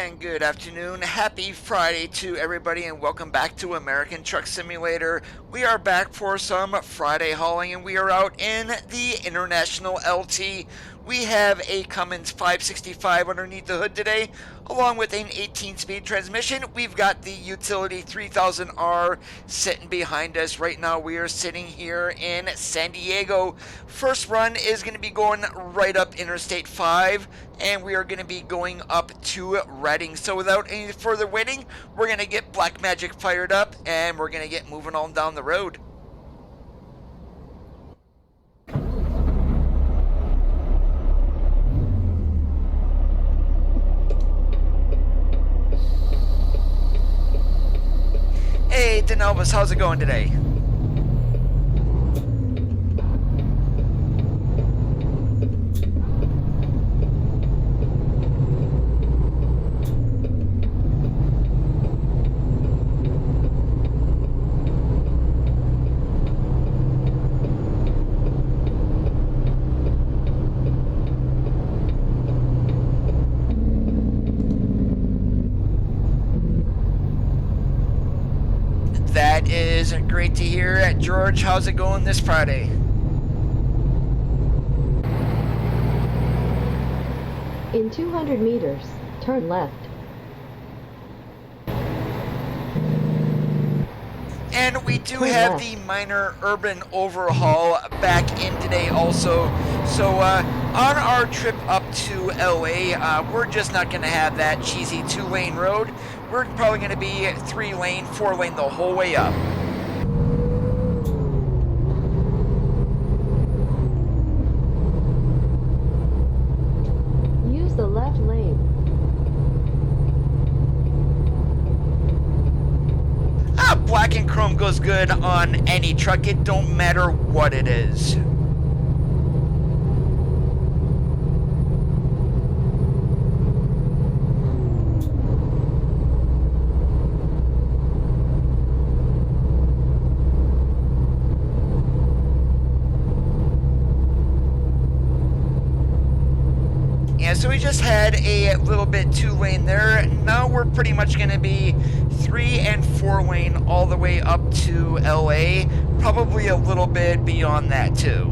And good afternoon, happy Friday to everybody, and welcome back to American Truck Simulator. We are back for some Friday hauling, and we are out in the International LT. We have a Cummins 565 underneath the hood today, along with an 18-speed transmission. We've got the Utility 3000R sitting behind us. Right now we are sitting here in San Diego. First run is going to be going right up Interstate 5, and we are going to be going up to Reading. So without any further waiting, we're going to get Blackmagic fired up, and we're going to get moving on down the road. Hey, Denelvis, how's it going today? That is great to hear. George, how's it going this Friday? In 200 meters, turn left. And we do have the minor urban overhaul back in today also. So on our trip up to LA, we're just not going to have that cheesy 2-lane road. We're probably going to be 3-lane, 4-lane the whole way up. Use the left lane. Black and chrome goes good on any truck. It don't matter what it is. So we just had a little bit 2-lane there. Now we're pretty much going to be 3 and 4-lane all the way up to LA, probably a little bit beyond that too.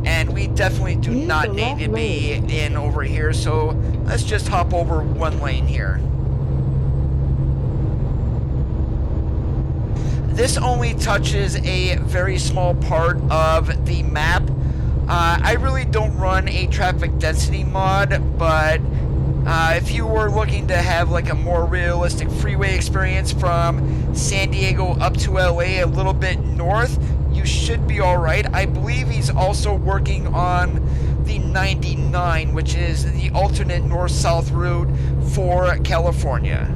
And we definitely do not need to be in over here, so let's just hop over 1 lane here. This only touches a very small part of the map. I really don't run a traffic density mod, but if you were looking to have like a more realistic freeway experience from San Diego up to LA a little bit north, you should be alright. I believe he's also working on the 99, which is the alternate north-south route for California.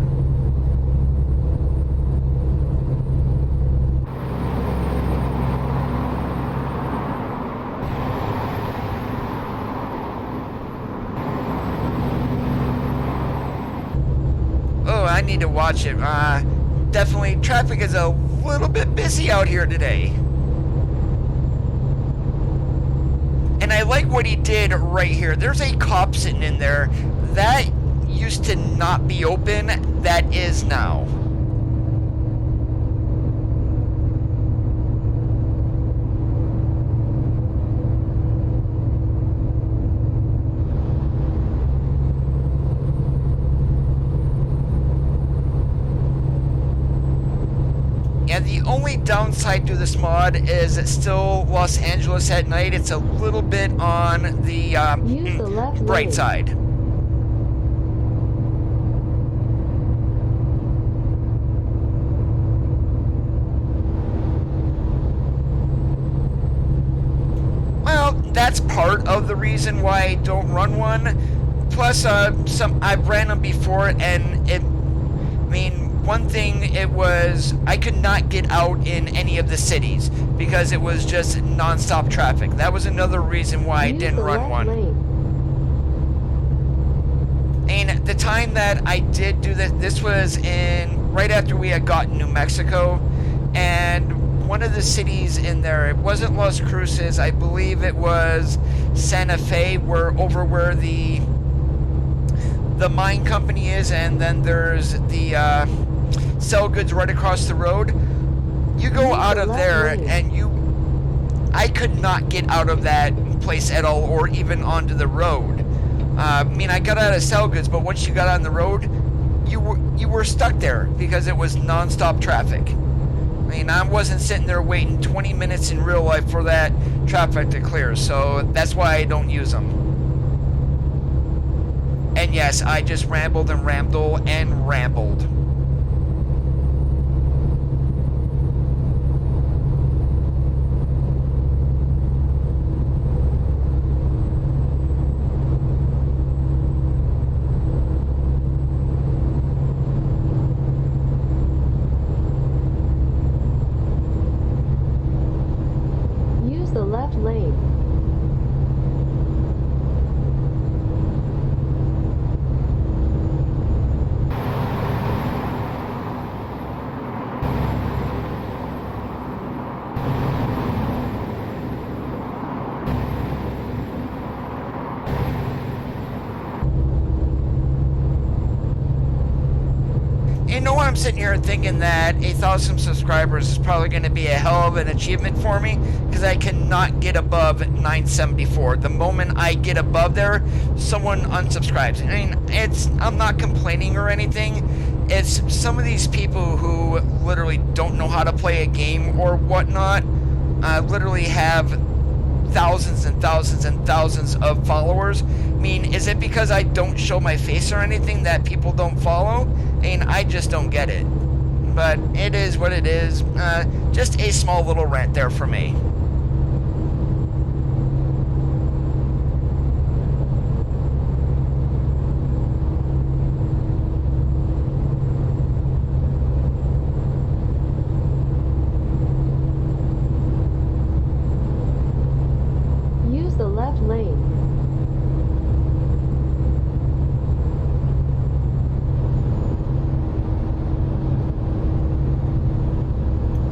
I need to watch it. Definitely, traffic is a little bit busy out here today. And I like what he did right here. There's a cop sitting in there. That used to not be open. That is now. The only downside to this mod is it's still Los Angeles at night. It's a little bit on the bright side. Well, that's part of the reason why I don't run one. Plus, I've ran them before, and one thing, it was I could not get out in any of the cities because it was just non-stop traffic. That was another reason why I didn't run one. And the time that I did do this was right after we had gotten New Mexico, and one of the cities in there, it wasn't Las Cruces, I believe it was Santa Fe, where the the mine company is, and then there's the sell goods right across the road. You go out of there and I could not get out of that place at all, or even onto the road. I mean, I got out of sell goods, but once you got on the road, you were stuck there because it was non-stop traffic. I mean, I wasn't sitting there waiting 20 minutes in real life for that traffic to clear, so that's why I don't use them. And yes, I just rambled and rambled and rambled. I'm sitting here thinking that 1,000 subscribers is probably going to be a hell of an achievement for me, because I cannot get above 974. The moment I get above there, someone unsubscribes. I mean, I'm not complaining or anything. It's some of these people who literally don't know how to play a game or whatnot, literally have thousands and thousands and thousands of followers. I mean, is it because I don't show my face or anything that people don't follow? I mean, I just don't get it. But it is what it is. Just a small little rant there for me. Use the left lane.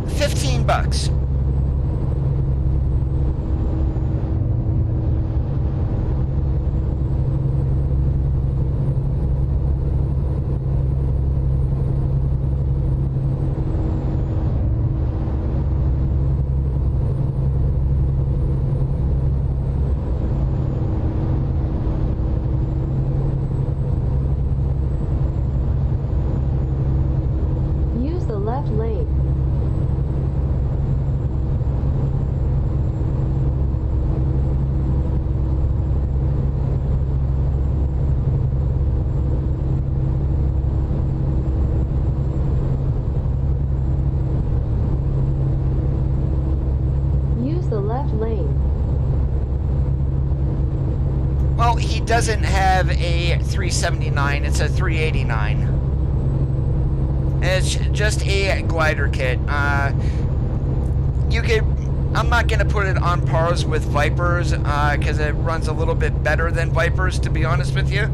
$15. Use the left lane. Well, he doesn't have a 379, it's a 389. It's just a glider kit. You could, I'm not going to put it on pars with Vipers, because it runs a little bit better than Vipers, to be honest with you.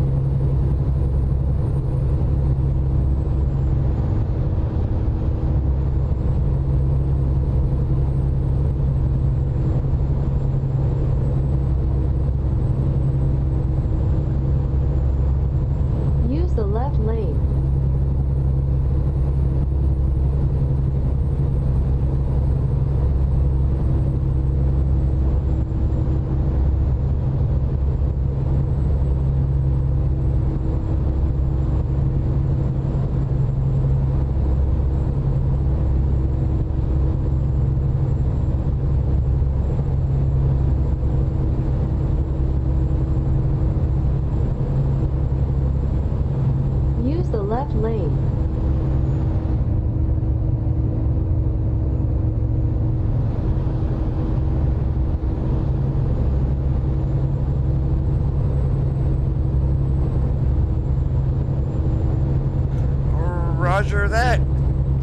Roger that.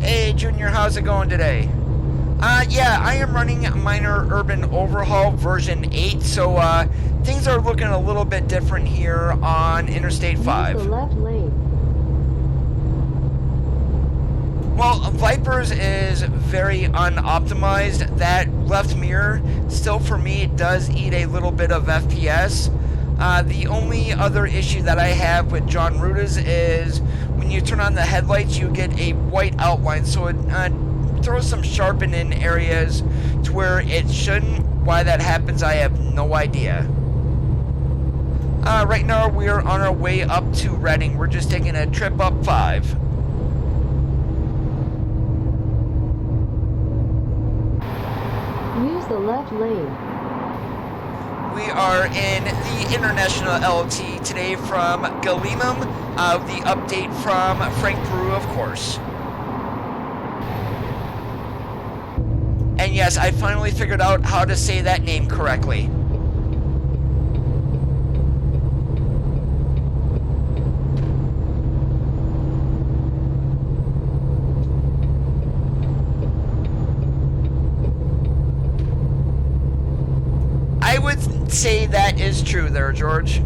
Hey, Junior, how's it going today? Yeah, I am running Minor Urban Overhaul version 8, so things are looking a little bit different here on Interstate 5. Use the left lane. Well, Vipers is very unoptimized. That left mirror, still for me, does eat a little bit of FPS. The only other issue that I have with John Ruta's is when you turn on the headlights, you get a white outline, so it throws some sharpen in areas to where it shouldn't. Why that happens, I have no idea. Right now, we are on our way up to Reading. We're just taking a trip up 5. Use the left lane. We are in the International LT today from Gallimum. The update from Frank Peru, of course. And yes, I finally figured out how to say that name correctly. I would say that is true there, George.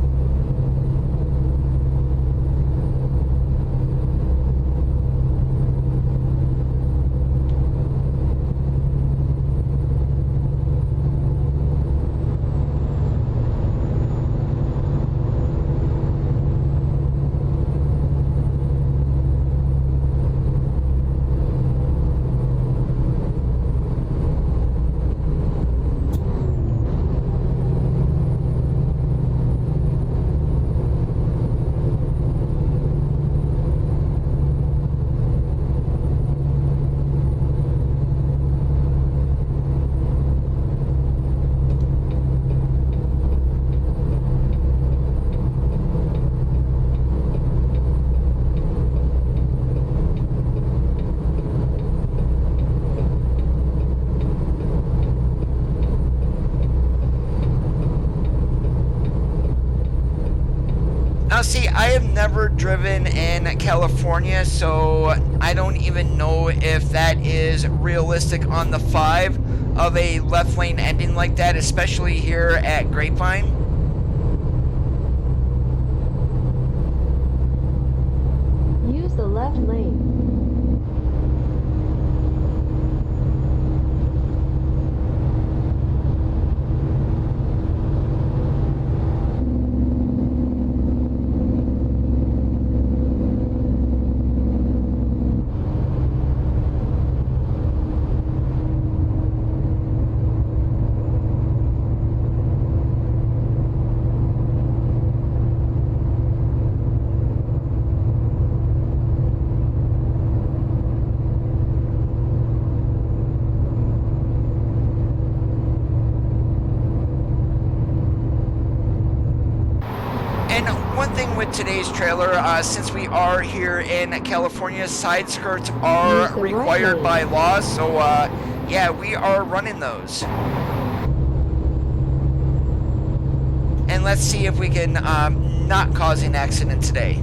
Now see, I have never driven in California, so I don't even know if that is realistic on the 5 of a left lane ending like that, especially here at Grapevine. Use the left lane. One thing with today's trailer, since we are here in California, side skirts are required by law, so yeah, we are running those. And let's see if we can not cause an accident today.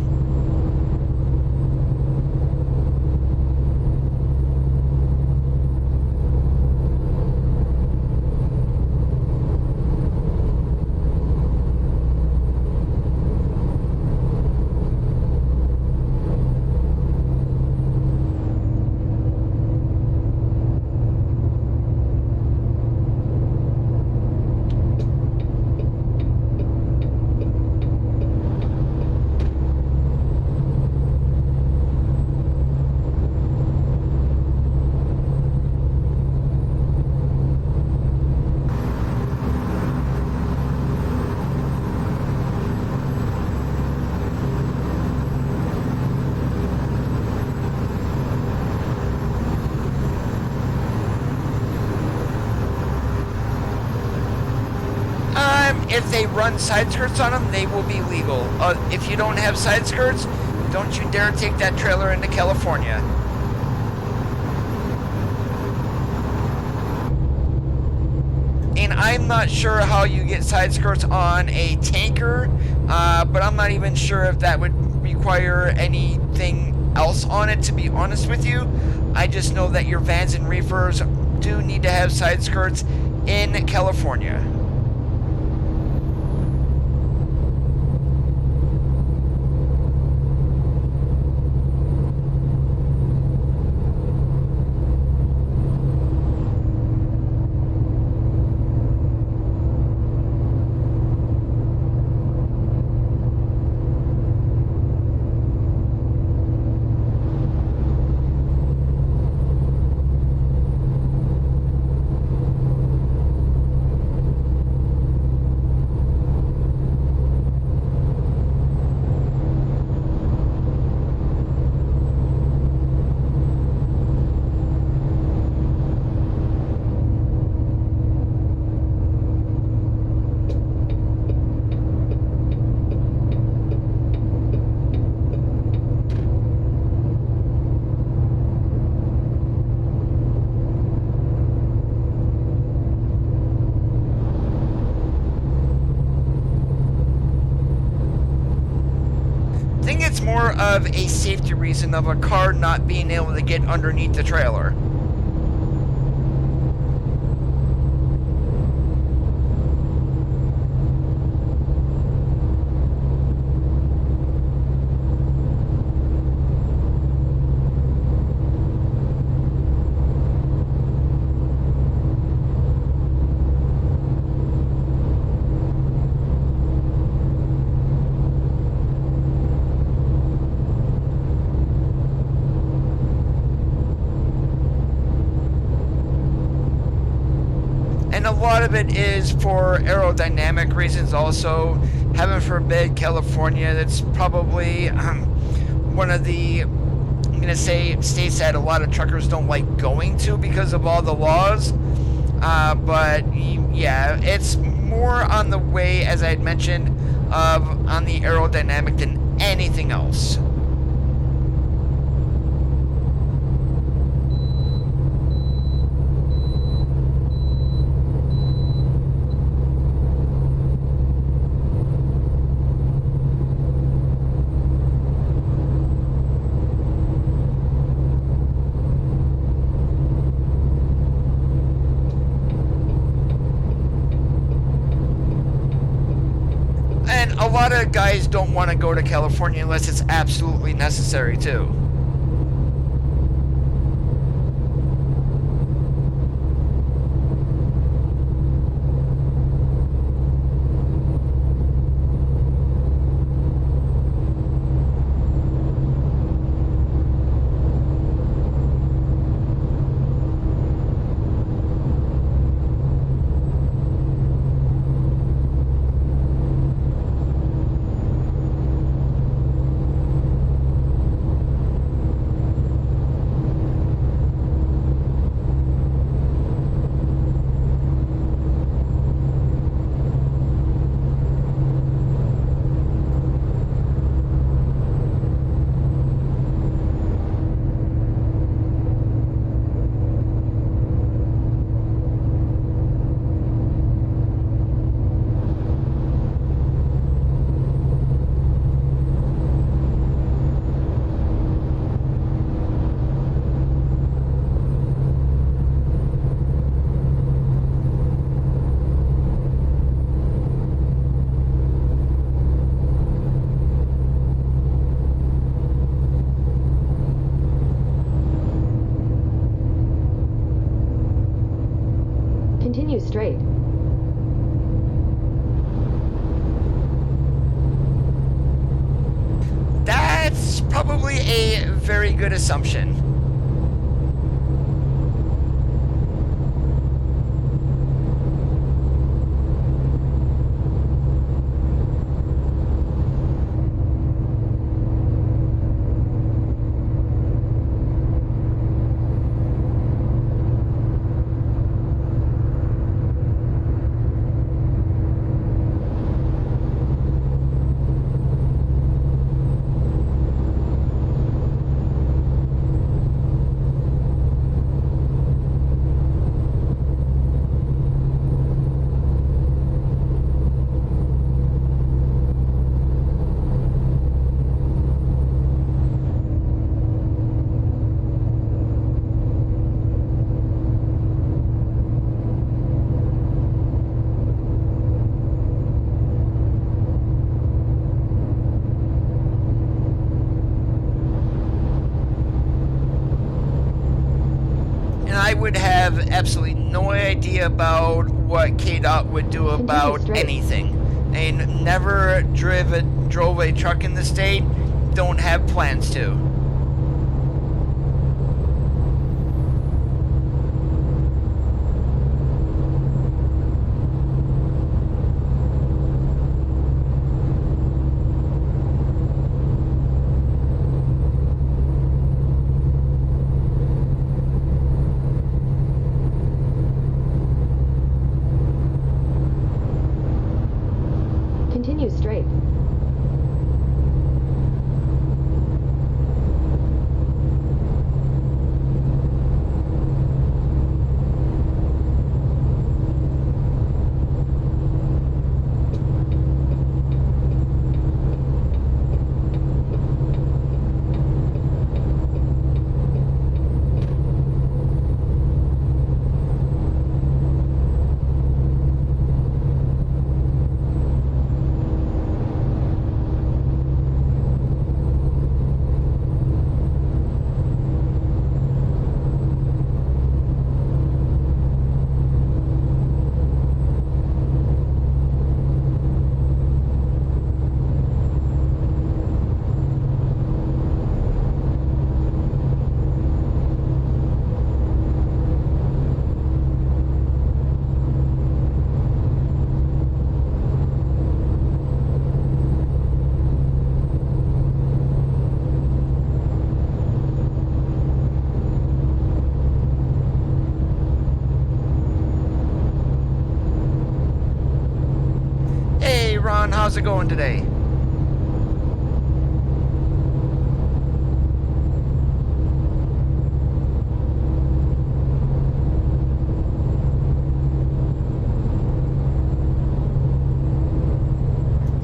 If they run side skirts on them, they will be legal. If you don't have side skirts, don't you dare take that trailer into California. And I'm not sure how you get side skirts on a tanker, but I'm not even sure if that would require anything else on it, to be honest with you. I just know that your vans and reefers do need to have side skirts in California. more of a safety reason of a car not being able to get underneath the trailer. And a lot of it is for aerodynamic reasons also. Heaven forbid, California, that's probably one of the, I'm going to say, states that a lot of truckers don't like going to because of all the laws. But yeah, it's more on the way, as I had mentioned, on the aerodynamic than anything else. And a lot of guys don't want to go to California unless it's absolutely necessary too. Continue straight. That's probably a very good assumption. I would have absolutely no idea about what KDOT would do about anything. I never drove a truck in the state, don't have plans to. Continue straight. how's it going today?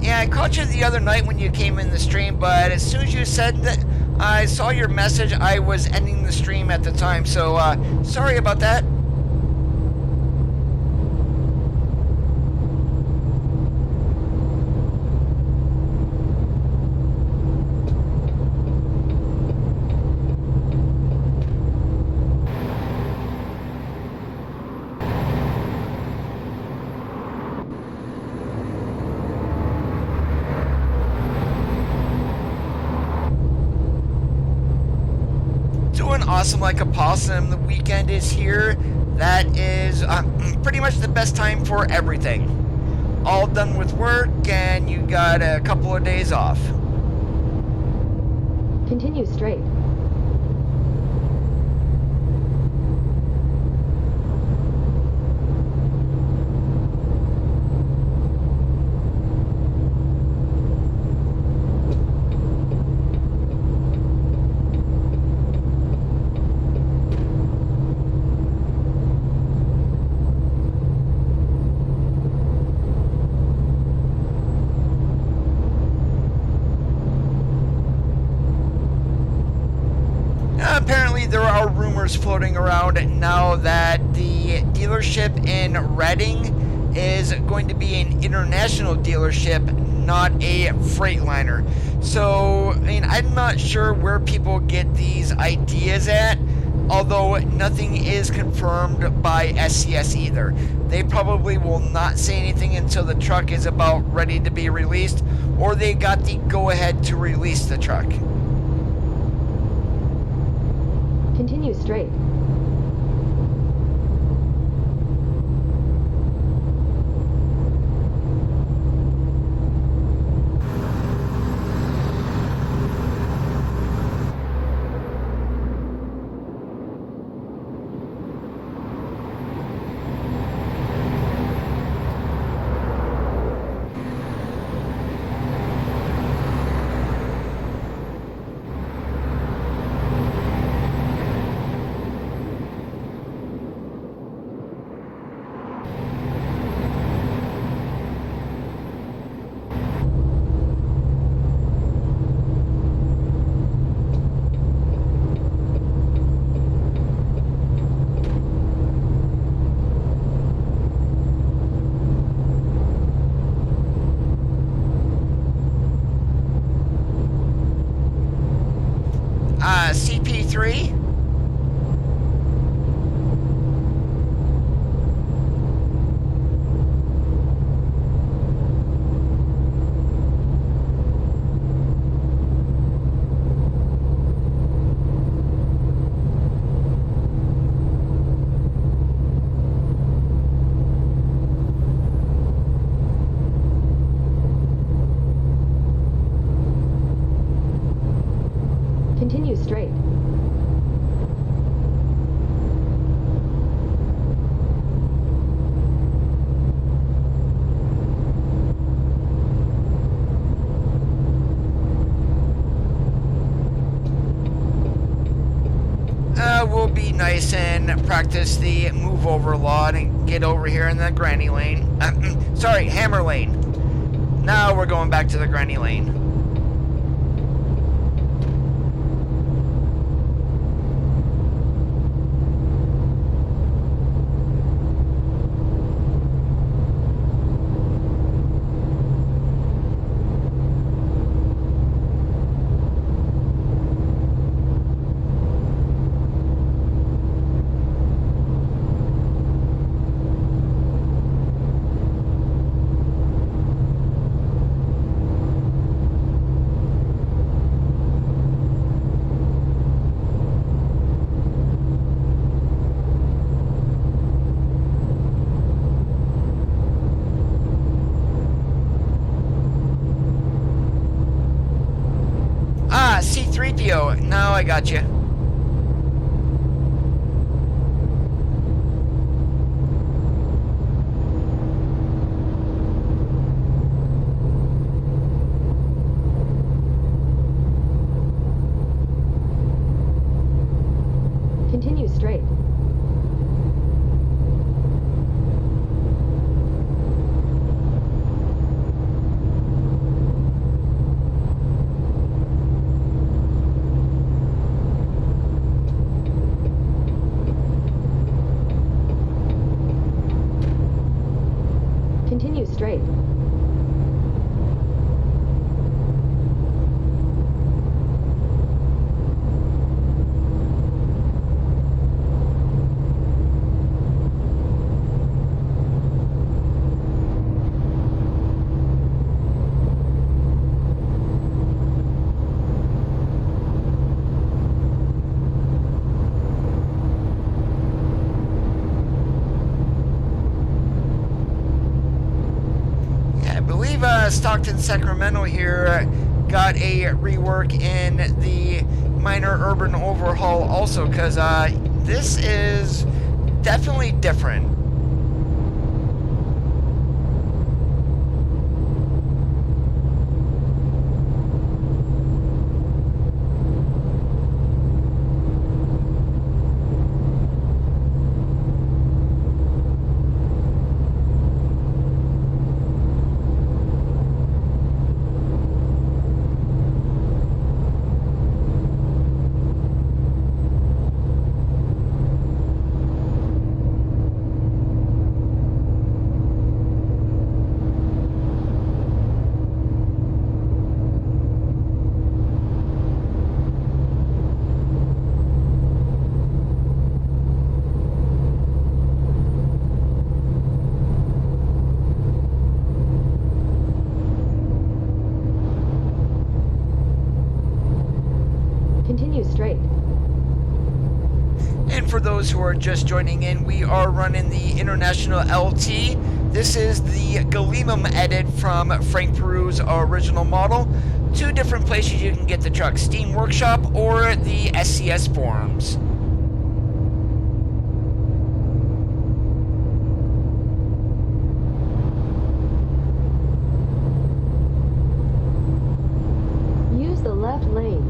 Yeah, I caught you the other night when you came in the stream, but as soon as you said that I saw your message, I was ending the stream at the time, so sorry about that. Awesome like a possum. The weekend is here. That is pretty much the best time for everything. All done with work and you got a couple of days off. Continue straight. Apparently there are rumors floating around now that the dealership in Reading is going to be an international dealership, not a Freightliner. So, I mean, I'm not sure where people get these ideas at, although nothing is confirmed by SCS either. They probably will not say anything until the truck is about ready to be released, or they got the go-ahead to release the truck. Continue straight. CP3. Continue straight. We'll be nice and practice the move over lot and get over here in the granny lane. Sorry, hammer lane. Now we're going back to the granny lane. C3PO, now I got you. Stockton, Sacramento here got a rework in the minor urban overhaul also, because this is definitely different. Continue straight. And for those who are just joining in, we are running the International LT. This is the Galimum edit from Frank Peru's original model. Two different places you can get the truck, Steam Workshop or the SCS forums. Use the left lane.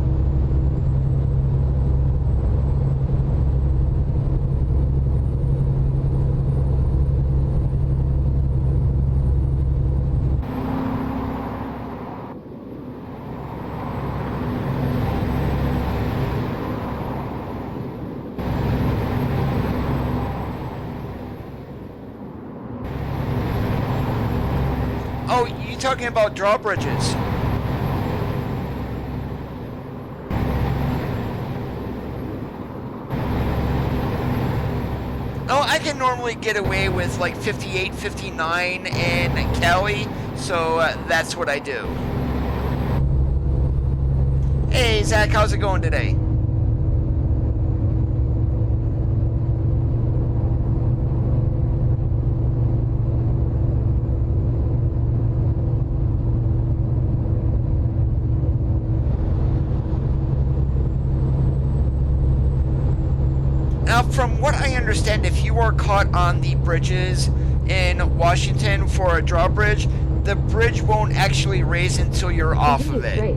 Oh, you talking about drawbridges? Oh, I can normally get away with like 58, 59 in Cali, so that's what I do. Hey, Zach, how's it going today? Now, from what I understand, if you are caught on the bridges in Washington for a drawbridge, the bridge won't actually raise until you're off of it. Straight.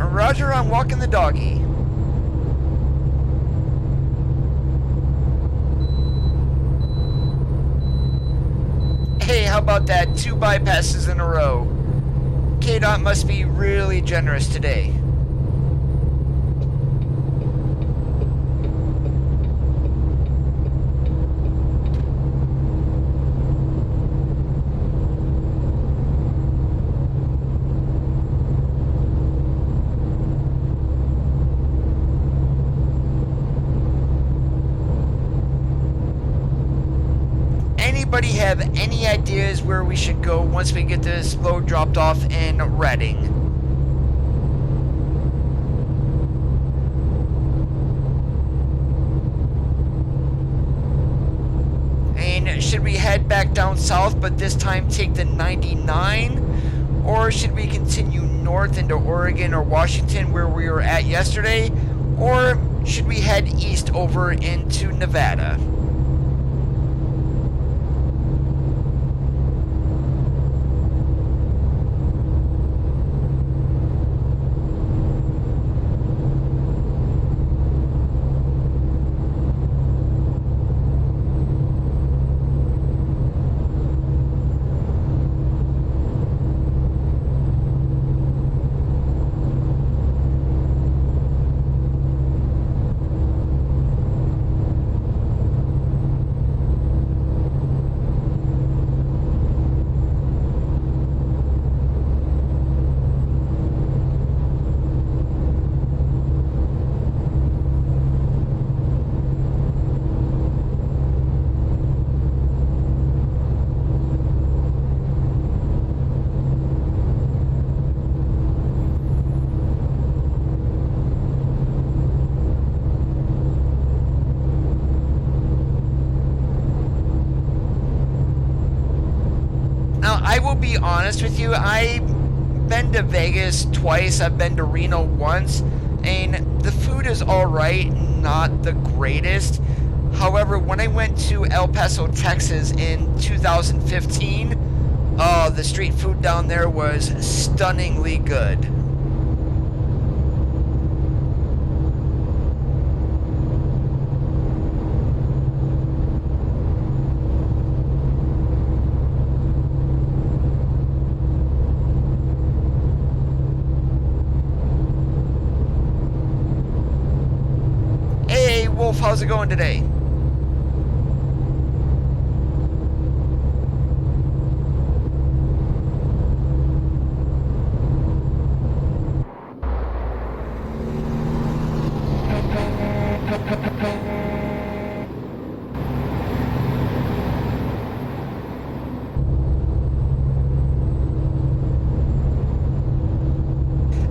Roger, I'm walking the doggy. Hey, how about that? 2 bypasses in a row. KDOT must be really generous today. Anybody have any ideas where we should go once we get this load dropped off in Reading? And should we head back down south, but this time take the 99? Or should we continue north into Oregon or Washington where we were at yesterday? Or should we head east over into Nevada? I will be honest with you, I've been to Vegas twice, I've been to Reno once, and the food is alright, not the greatest. However, when I went to El Paso, Texas in 2015, oh, the street food down there was stunningly good. Hey, Wolf, how's it going today?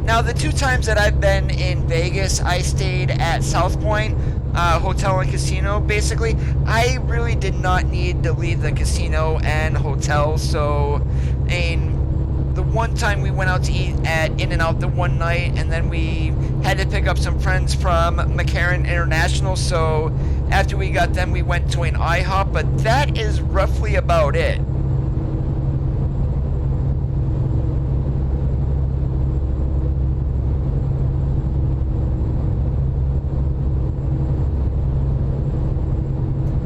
Now, the 2 times that I've been in Vegas, I stayed at South Point Hotel and Casino. Basically, I really did not need to leave the casino and hotel, so the one time we went out to eat at In-N-Out the one night, and then we had to pick up some friends from McCarran International, so after we got them, we went to an IHOP, but that is roughly about it.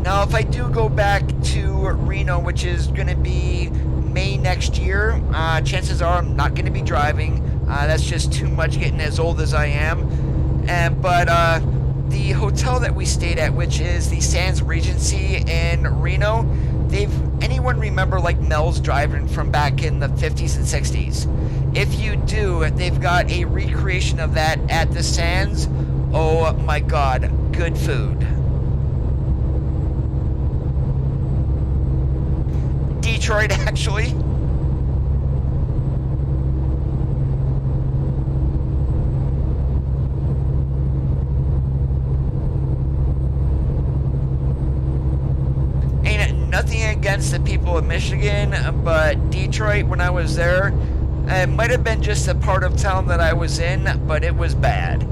Now, if I do go back to Reno, which is going to be May next year, chances are I'm not going to be driving. That's just too much getting as old as I am. But the hotel that we stayed at, which is the Sands Regency in Reno, anyone remember like Mel's Drive-In from back in the 50s and 60s? If you do, they've got a recreation of that at the Sands. Oh my God, good food. Detroit, actually. Ain't nothing against the people of Michigan, but Detroit, when I was there, it might have been just a part of town that I was in, but it was bad.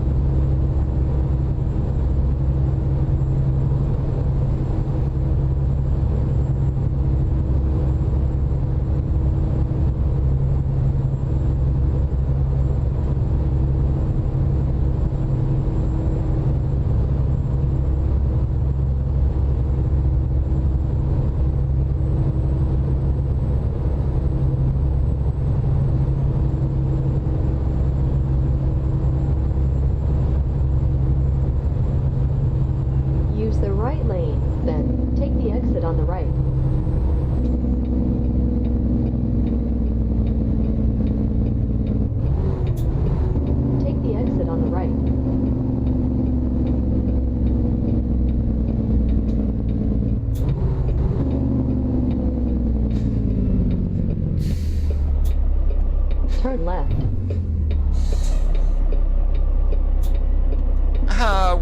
Turn left.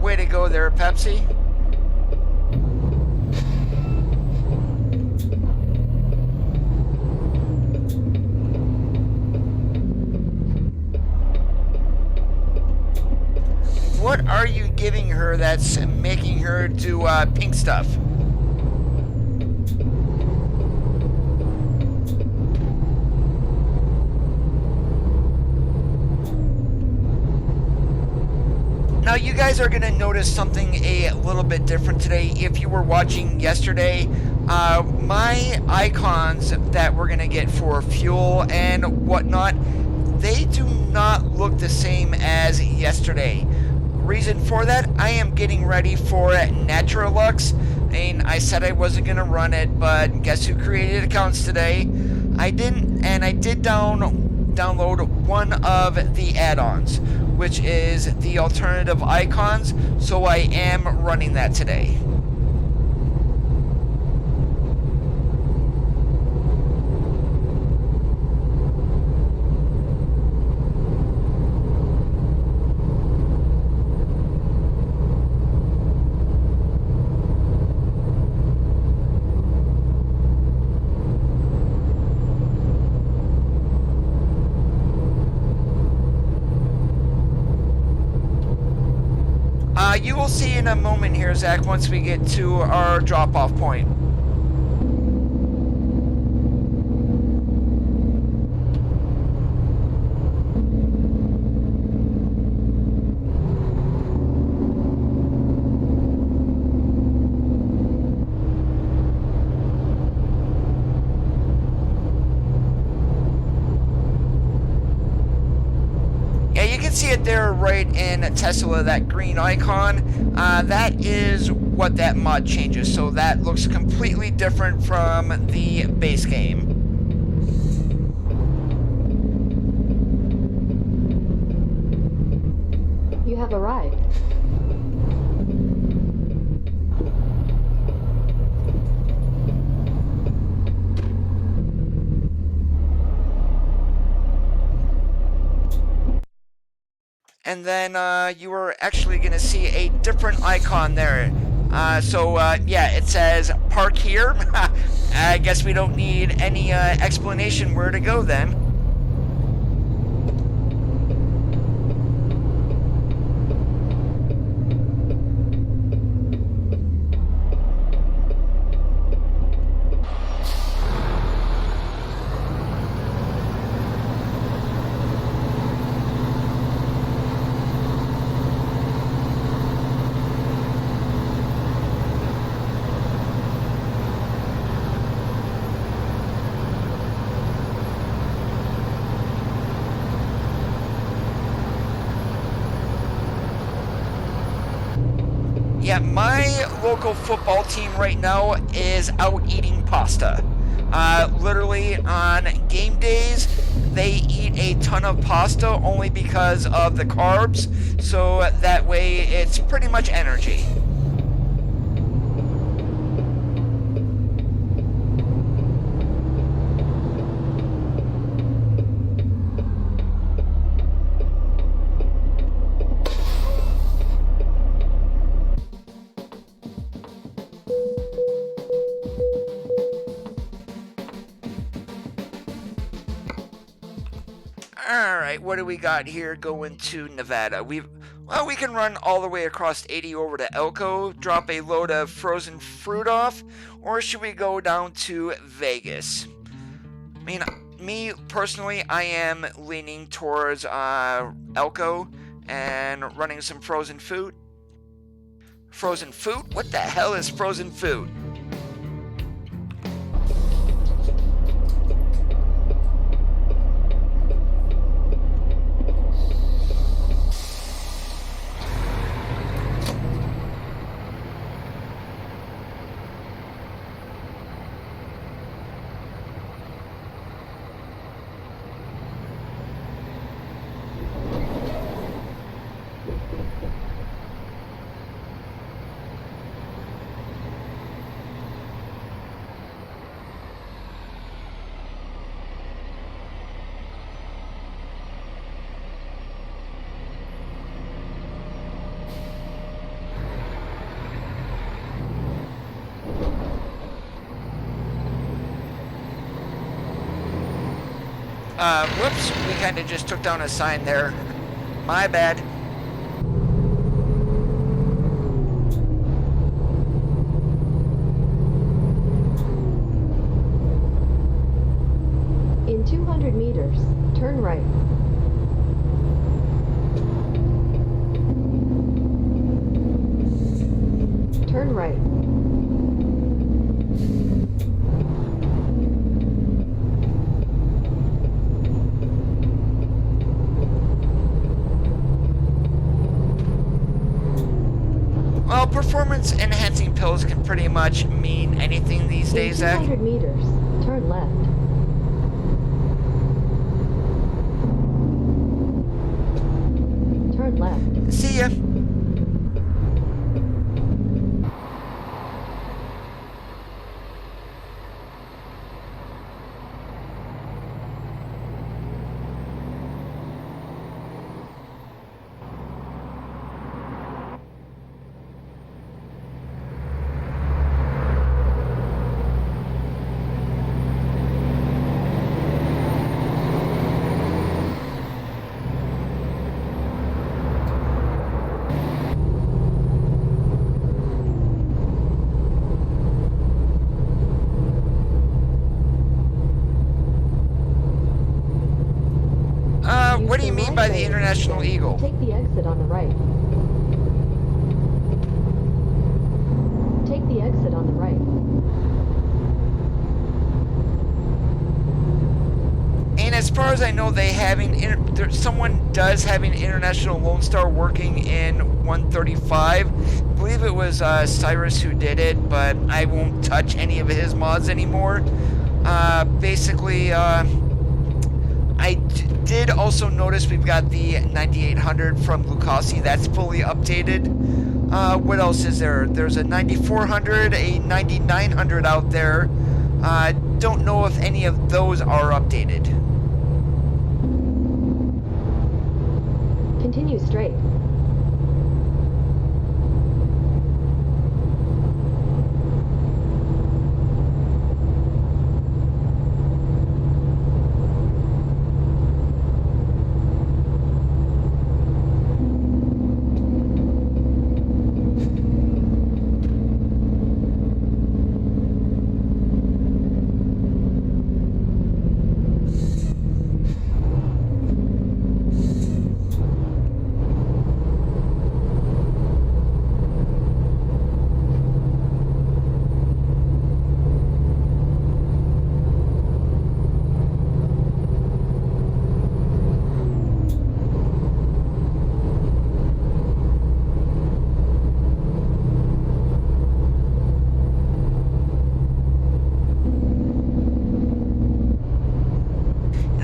Way to go there, Pepsi. What are you giving her that's making her do pink stuff? Now, you guys are going to notice something a little bit different today. If you were watching yesterday, my icons that we're going to get for fuel and whatnot, they do not look the same as yesterday. Reason for that, I am getting ready for Naturalux, and I said I wasn't going to run it, but guess who created accounts today? I didn't, and I did download one of the add-ons, which is the alternative icons, so I am running that today. You will see in a moment here, Zach, once we get to our drop-off point. See it there right in Tesla, that green icon. That is what that mod changes, so that looks completely different from the base game. You have arrived. And then you are actually going to see a different icon there. Yeah, it says park here. I guess we don't need any explanation where to go then. Yeah, my local football team right now is out eating pasta. Literally on game days, they eat a ton of pasta only because of the carbs, so that way it's pretty much energy. Alright, what do we got here going to Nevada? We can run all the way across 80 over to Elko, drop a load of frozen fruit off, or should we go down to Vegas? I mean, me personally, I am leaning towards Elko and running some frozen food. Frozen food? What the hell is frozen food? Whoops, we kind of just took down a sign there. My bad. In 200 meters, turn right. Turn right. Well, performance enhancing pills can pretty much mean anything these days, Zach. 200 meters, turn left. Turn left. See ya. by the safe, International and Eagle. take the exit on the right. Take the exit on the right. And as far as I know, someone does have an International Lone Star working in 135. I believe it was Cyrus who did it, but I won't touch any of his mods anymore. Basically, I did also notice we've got the 9800 from Lucasi. That's fully updated. What else is there? There's a 9400, a 9900 out there. Don't know if any of those are updated. Continue straight.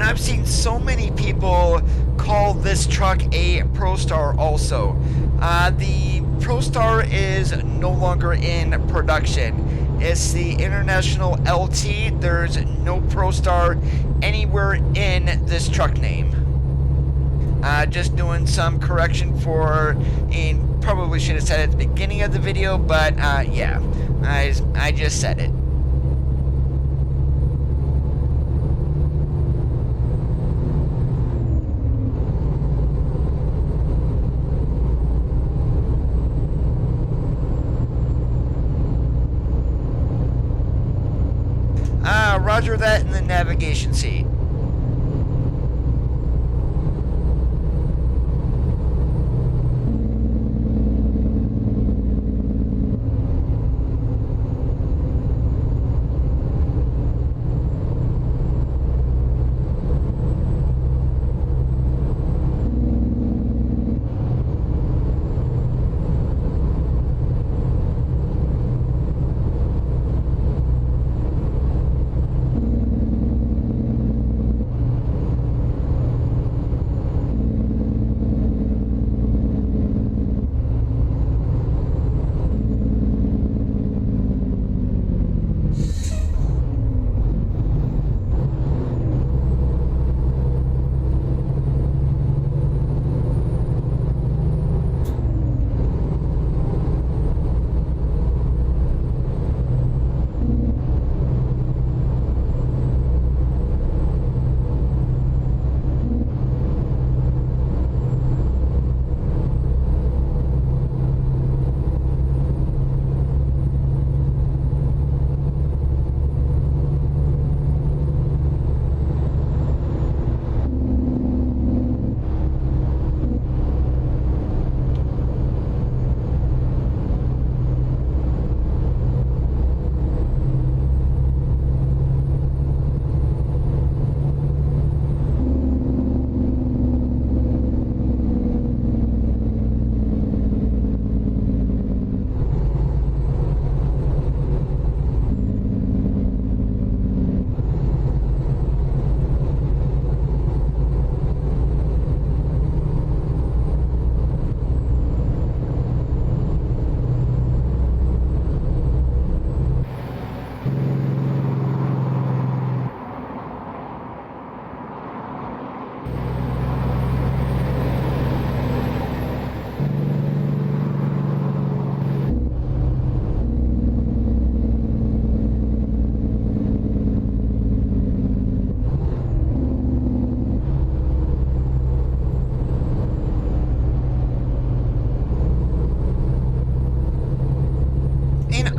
I've seen so many people call this truck a ProStar also. The ProStar is no longer in production. It's the International LT. There's no ProStar anywhere in this truck name. Just doing some correction and probably should have said it at the beginning of the video, but yeah, I just said it. Roger that in the navigation seat.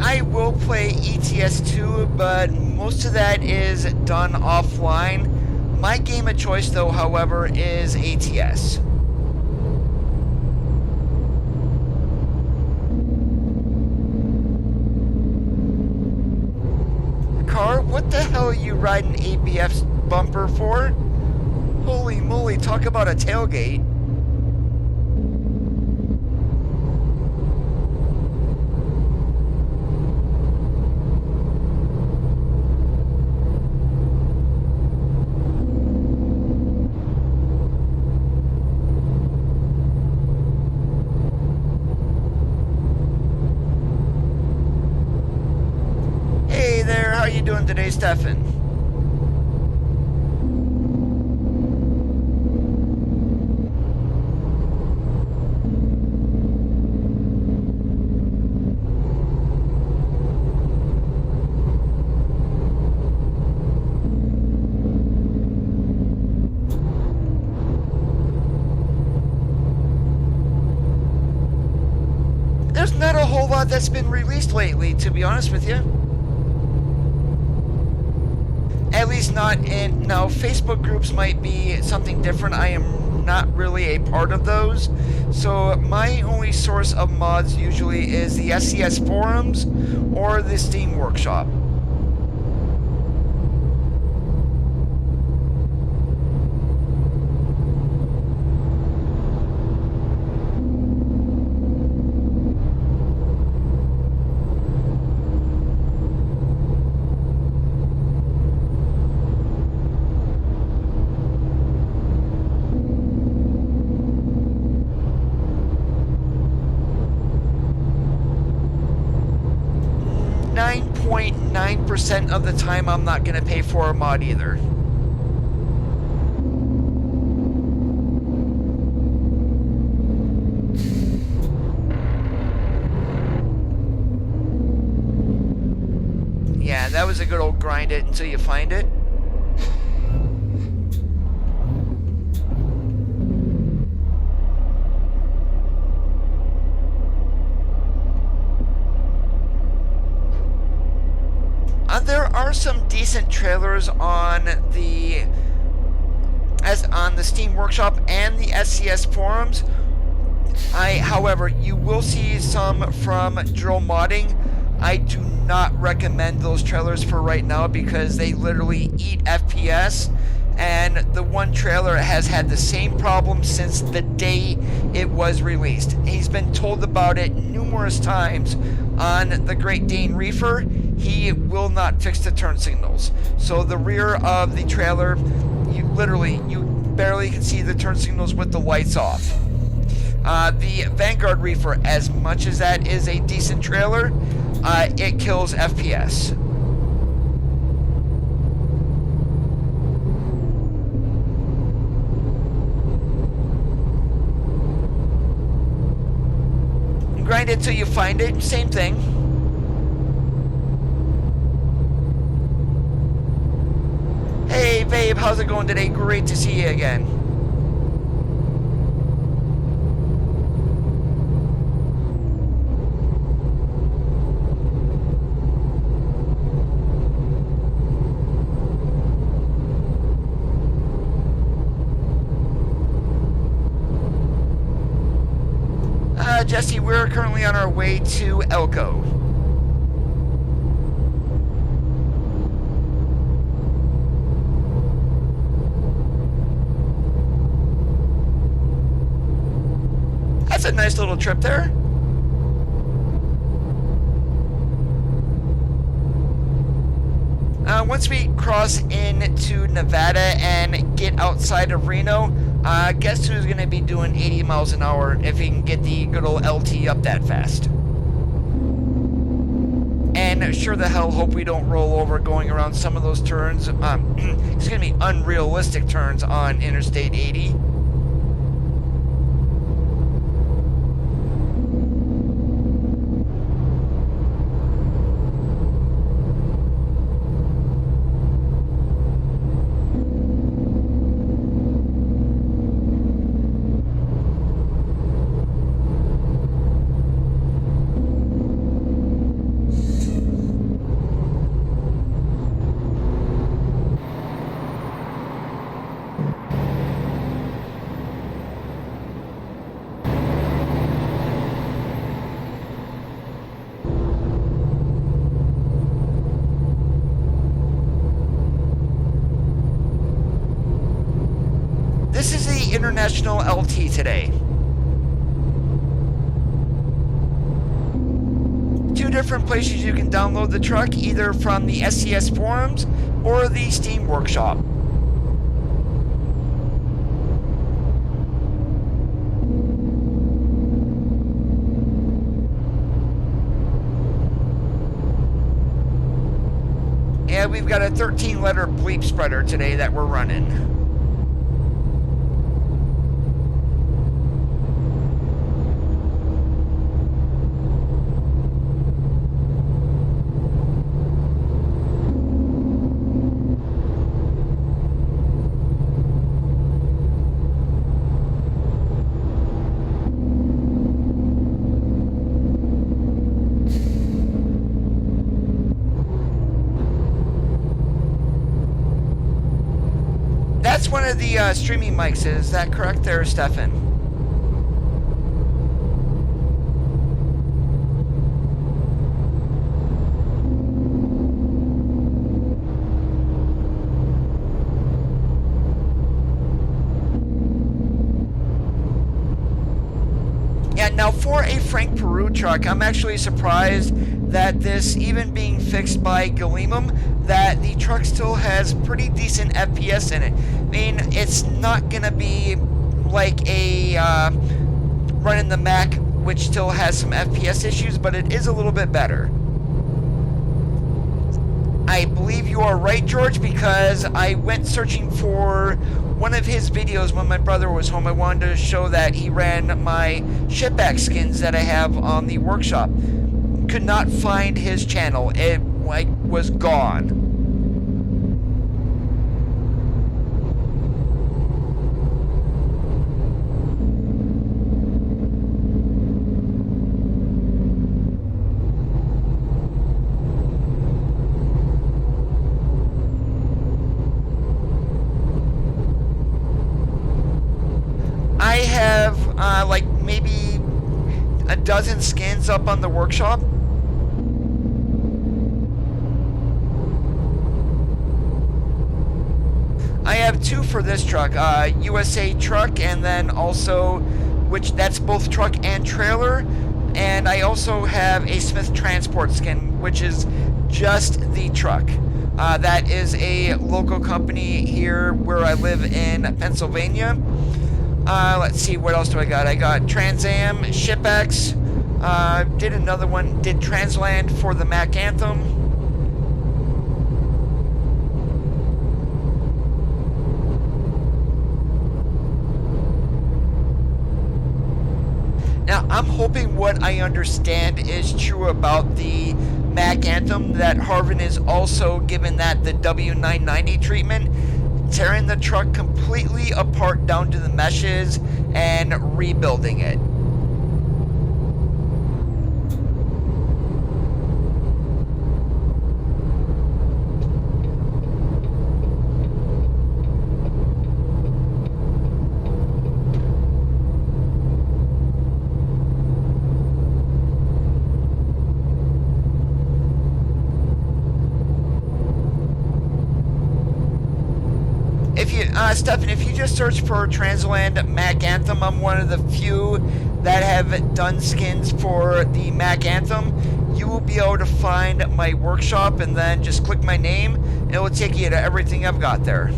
I will play ETS2, but most of that is done offline. My game of choice, though, however, is ATS. Car, what the hell are you riding ABF's bumper for? Holy moly, talk about a tailgate. Hey there, how you doing today, Stefan? There's not a whole lot that's been released lately, to be honest with you. At least not in... Now, Facebook groups might be something different. I am not really a part of those. So my only source of mods usually is the SCS forums or the Steam Workshop. .9% of the time I'm not going to pay for a mod either. Yeah, that was a good old grind it until you find it. There are some decent trailers on the Steam Workshop and the SCS forums. However, you will see some from Drill Modding. I do not recommend those trailers for right now because they literally eat FPS, and the one trailer has had the same problem since the day it was released. He's been told about it numerous times on the Great Dane Reefer. He will not fix the turn signals. So the rear of the trailer, you barely can see the turn signals with the lights off. The Vanguard Reefer, as much as that is a decent trailer, it kills FPS. Grind it till you find it, same thing. Hey babe, how's it going today? Great to see you again. Jesse, we're currently on our way to Elko. That's a nice little trip there. Once we cross into Nevada and get outside of Reno, guess who's going to be doing 80 miles an hour if he can get the good old LT up that fast? And sure the hell hope we don't roll over going around some of those turns, excuse me, unrealistic turns on Interstate 80. International LT today. Two different places you can download the truck, either from the SCS forums or the Steam Workshop. And we've got a 13-letter bleep spreader today that we're running. That's one of the streaming mics, is that correct there, Stefan? Yeah, now for a Frank Peru truck, I'm actually surprised that this, even being fixed by Galimum, that the truck still has pretty decent FPS in it. I mean, it's not gonna be like a running the Mac, which still has some FPS issues, but it is a little bit better. I believe you are right, George, because I went searching for one of his videos when my brother was home. I wanted to show that he ran my shipback skins that I have on the workshop. Could not find his channel. It was gone. I have like maybe a dozen skins up on the workshop. I have two for this truck, USA truck, and then also, which that's both truck and trailer, and I also have a Smith Transport skin, which is just the truck. That is a local company here where I live in Pennsylvania. Let's see, what else do I got? I got Trans Am, ShipX, did another one, did Transland for the Mac Anthem. Now, I'm hoping what I understand is true about the Mac Anthem, that Harvin is also given that the W990 treatment, tearing the truck completely apart down to the meshes and rebuilding it. Stefan, if you just search for Transland Mac Anthem, I'm one of the few that have done skins for the Mac Anthem. You will be able to find my workshop and then just click my name, and it will take you to everything I've got there.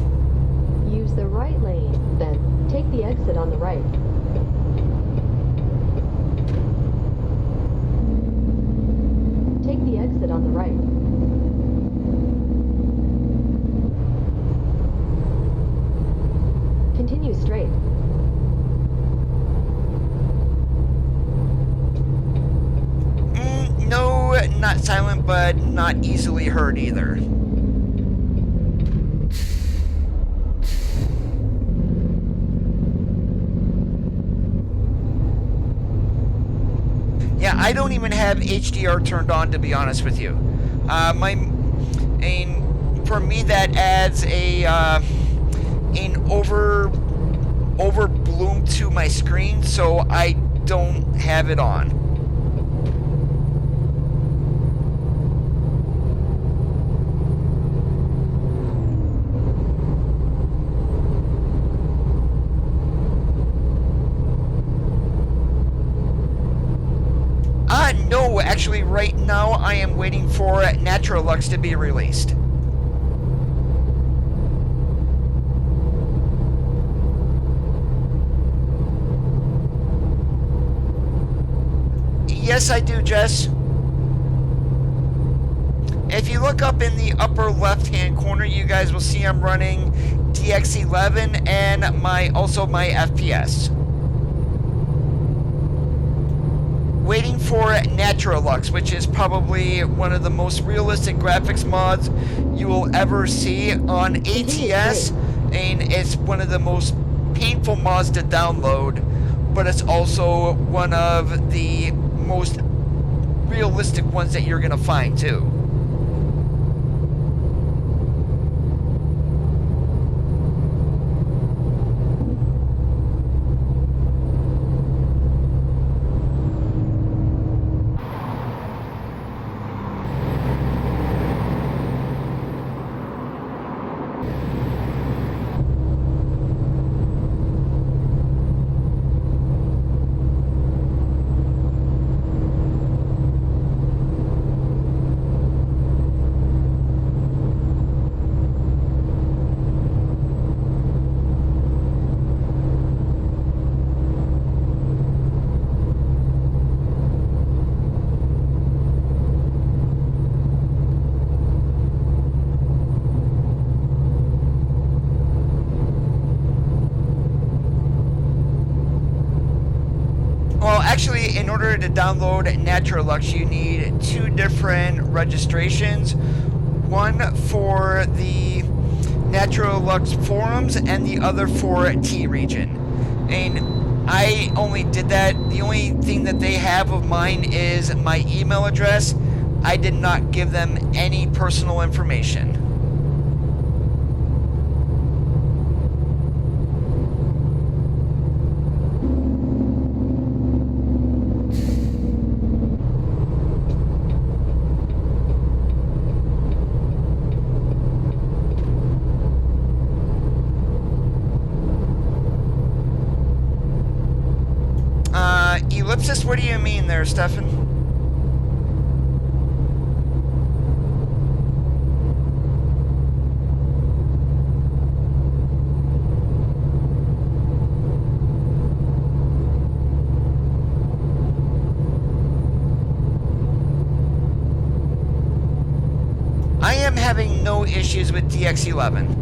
Use the right lane, then take the exit on the right. Take the exit on the right. Continue straight. No, not silent, but not easily heard either. Yeah, I don't even have HDR turned on, to be honest with you. For me, that adds an over bloom to my screen, so I don't have it on. No, actually right now I am waiting for Naturalux to be released. Yes, I do, Jess. If you look up in the upper left-hand corner, you guys will see I'm running DX11 and also my FPS. Waiting for Naturalux, which is probably one of the most realistic graphics mods you will ever see on ATS, and it's one of the most painful mods to download, but it's also one of the most realistic ones that you're going to find too. Actually, in order to download Naturalux, you need two different registrations. One for the Naturalux forums and the other for T-Region. And I only did that. The only thing that they have of mine is my email address. I did not give them any personal information. Ellipsis, what do you mean there, Stefan? I am having no issues with DX11.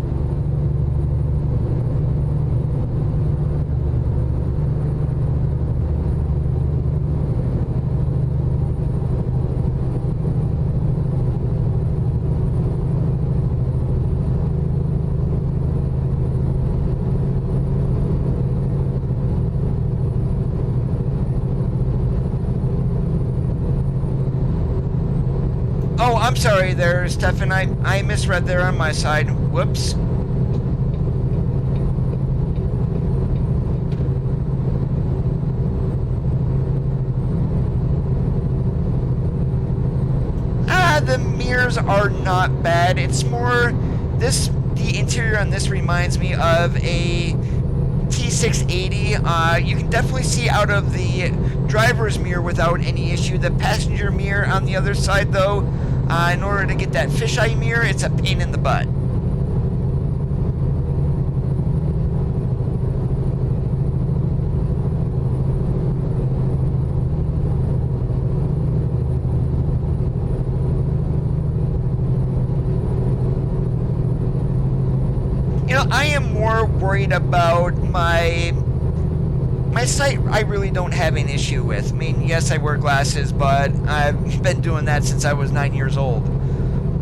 Oh, I'm sorry there, Stefan. I misread there on my side. Whoops. The mirrors are not bad. It's more the interior on this reminds me of a T680. You can definitely see out of the driver's mirror without any issue. The passenger mirror on the other side, though, in order to get that fisheye mirror, it's a pain in the butt. You know, I am more worried about my sight. I really don't have an issue with. I mean, yes, I wear glasses, but I've been doing that since I was 9 years old.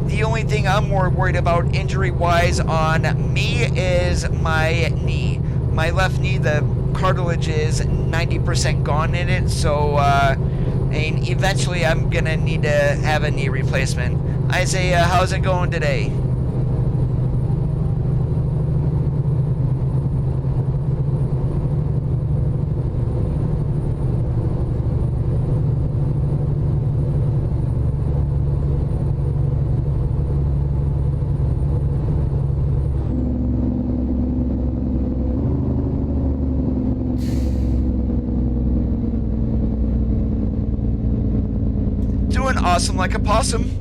The only thing I'm more worried about injury-wise on me is my knee. My left knee, the cartilage is 90% gone in it, so and eventually I'm gonna need to have a knee replacement. Isaiah, how's it going today? awesome like a possum.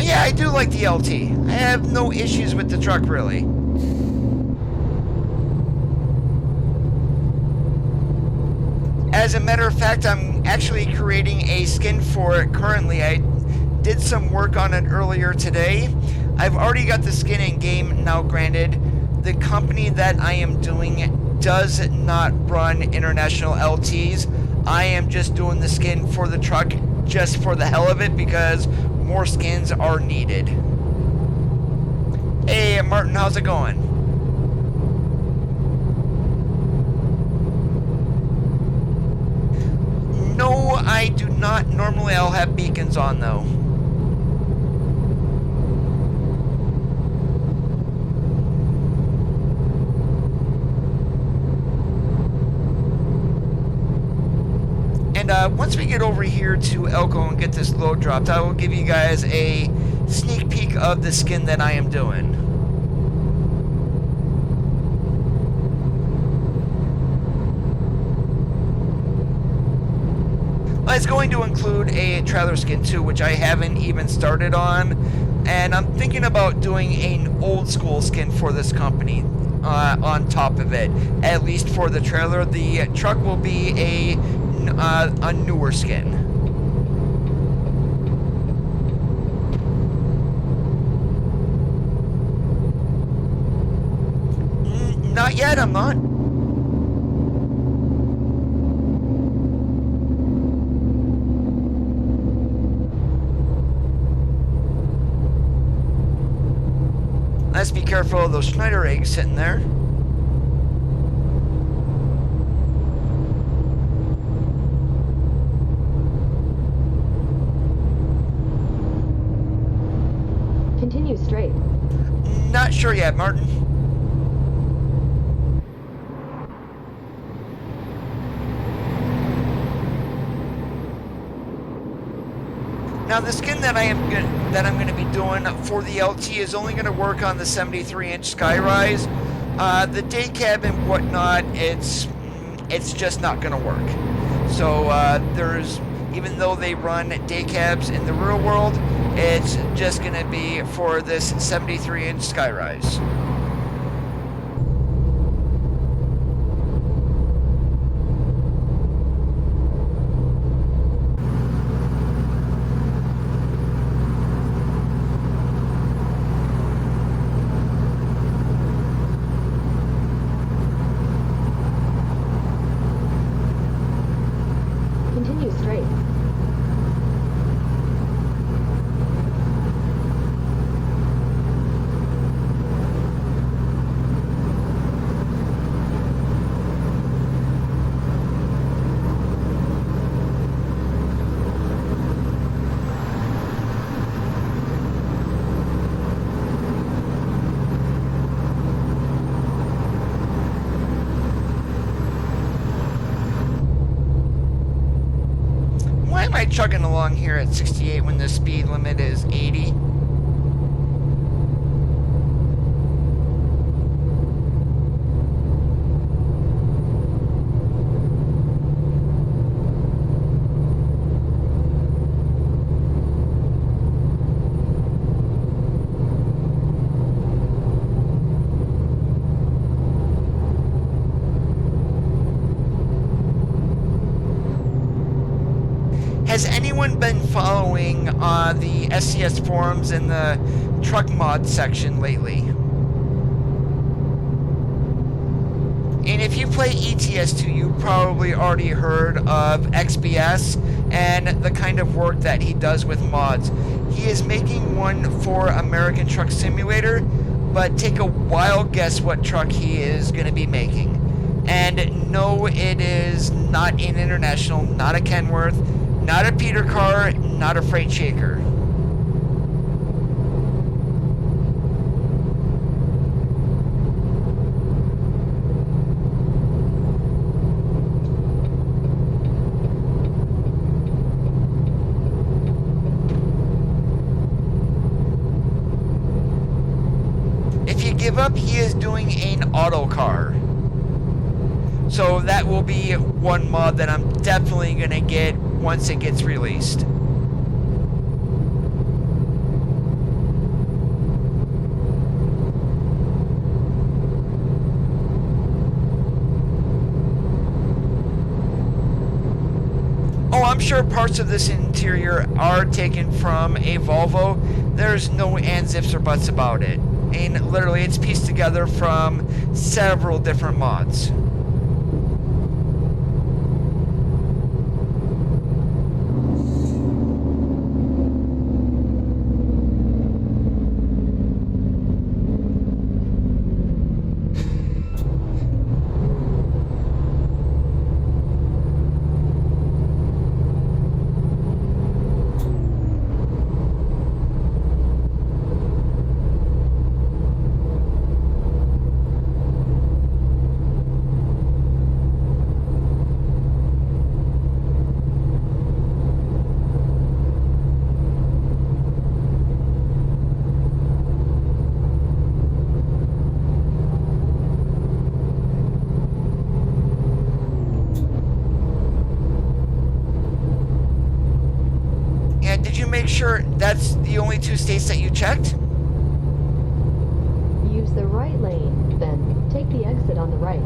Yeah, I do like the LT. I have no issues with the truck, really. As a matter of fact, I'm actually creating a skin for it currently. I did some work on it earlier today. I've already got the skin in game now. Granted, the company that I am doing does not run international LTs. I am just doing the skin for the truck just for the hell of it because more skins are needed. Hey Martin, how's it going? No, I do not. Normally I'll have beacons on though. And once we get over here to Elko and get this load dropped, I will give you guys a sneak peek of the skin that I am doing. It's going to include a trailer skin too, which I haven't even started on, and I'm thinking about doing an old school skin for this company on top of it, at least for the trailer. The truck will be a newer skin. Not yet, I'm not. Let's be careful of those Schneider eggs sitting there. Continue straight. Not sure yet, Martin. Now the skin that I'm going to be doing for the LT is only going to work on the 73-inch skyrise. The day cab and whatnot, it's just not going to work. So even though they run day cabs in the real world, it's just going to be for this 73-inch skyrise. Continue straight. Why am I chugging along here at 68 when the speed limit is 80? Has anyone been following the SCS forums in the truck mod section lately? And if you play ETS2, you probably already heard of XBS and the kind of work that he does with mods. He is making one for American Truck Simulator, but take a wild guess what truck he is going to be making. And no, it is not an International, not a Kenworth, not a Peter Car, not a Freight Shaker. If you give up, he is doing an Autocar. So that will be one mod that I'm definitely going to get once it gets released. Oh, I'm sure parts of this interior are taken from a Volvo. There's no ands, ifs, or buts about it. And literally, it's pieced together from several different mods. Make sure that's the only two states that you checked? Use the right lane, then take the exit on the right.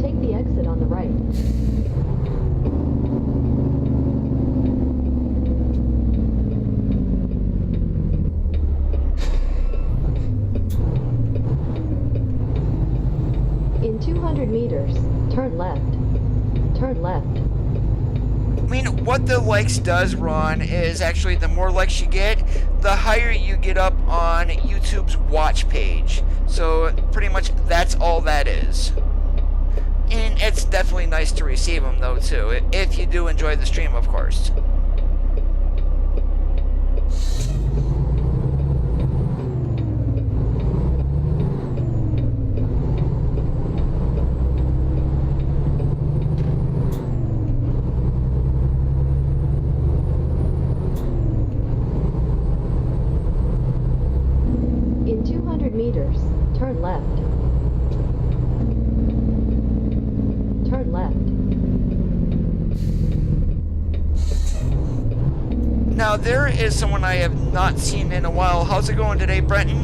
Take the exit on the right. In 200 meters, turn left. Turn left. I mean, what the likes does, Ron, is actually the more likes you get, the higher you get up on YouTube's watch page. So pretty much that's all that is. And it's definitely nice to receive them though too, if you do enjoy the stream, of course. Meters, turn left. Turn left. Now there is someone I have not seen in a while. How's it going today, Brenton?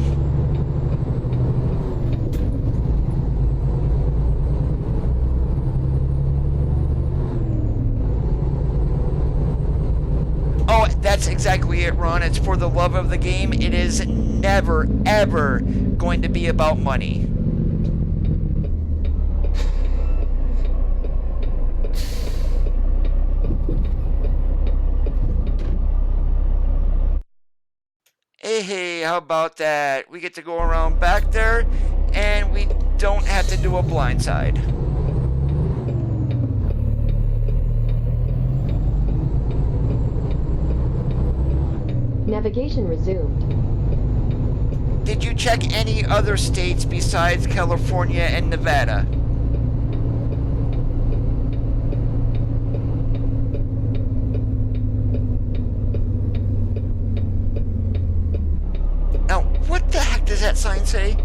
Oh, that's exactly it, Ron. It's for the love of the game. It is never, ever going to be about money. Hey, how about that? We get to go around back there, and we don't have to do a blindside. Navigation resumed. Did you check any other states besides California and Nevada? Now, what the heck does that sign say?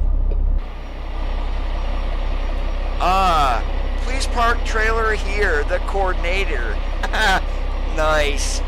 Ah, please park trailer here, the coordinator. Nice.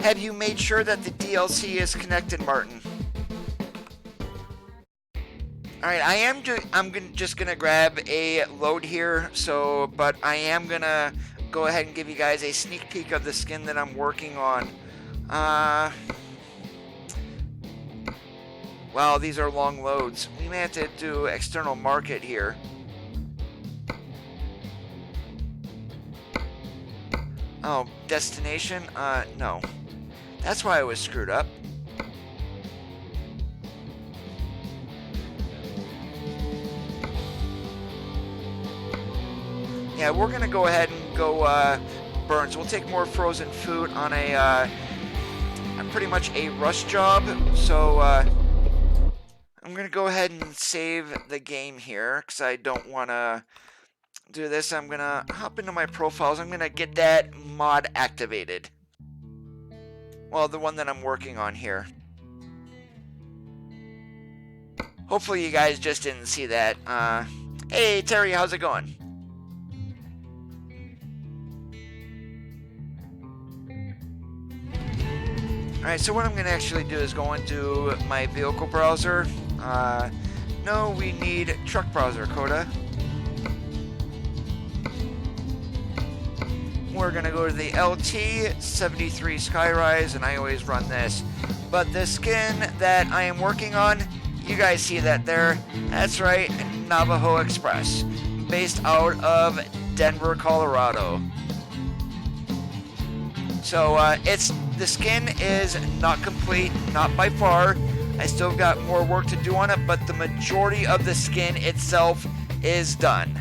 Have you made sure that the DLC is connected, Martin? Alright, I'm just gonna grab a load here, but I am gonna go ahead and give you guys a sneak peek of the skin that I'm working on. Wow, these are long loads. We may have to do external market here. Oh, destination? No. That's why I was screwed up. Yeah, we're gonna go ahead and go burns. We'll take more frozen food on a pretty much a rush job. So I'm gonna go ahead and save the game here because I don't want to do this. I'm gonna hop into my profiles. I'm gonna get that mod activated. Well, the one that I'm working on here. Hopefully you guys just didn't see that. Hey Terry, how's it going? Alright, so what I'm going to actually do is go into my vehicle browser. No, we need truck browser, Coda. We're going to go to the LT73 Skyrise, and I always run this. But the skin that I am working on, you guys see that there. That's right, Navajo Express, based out of Denver, Colorado. So the skin is not complete, not by far. I still got more work to do on it, but the majority of the skin itself is done.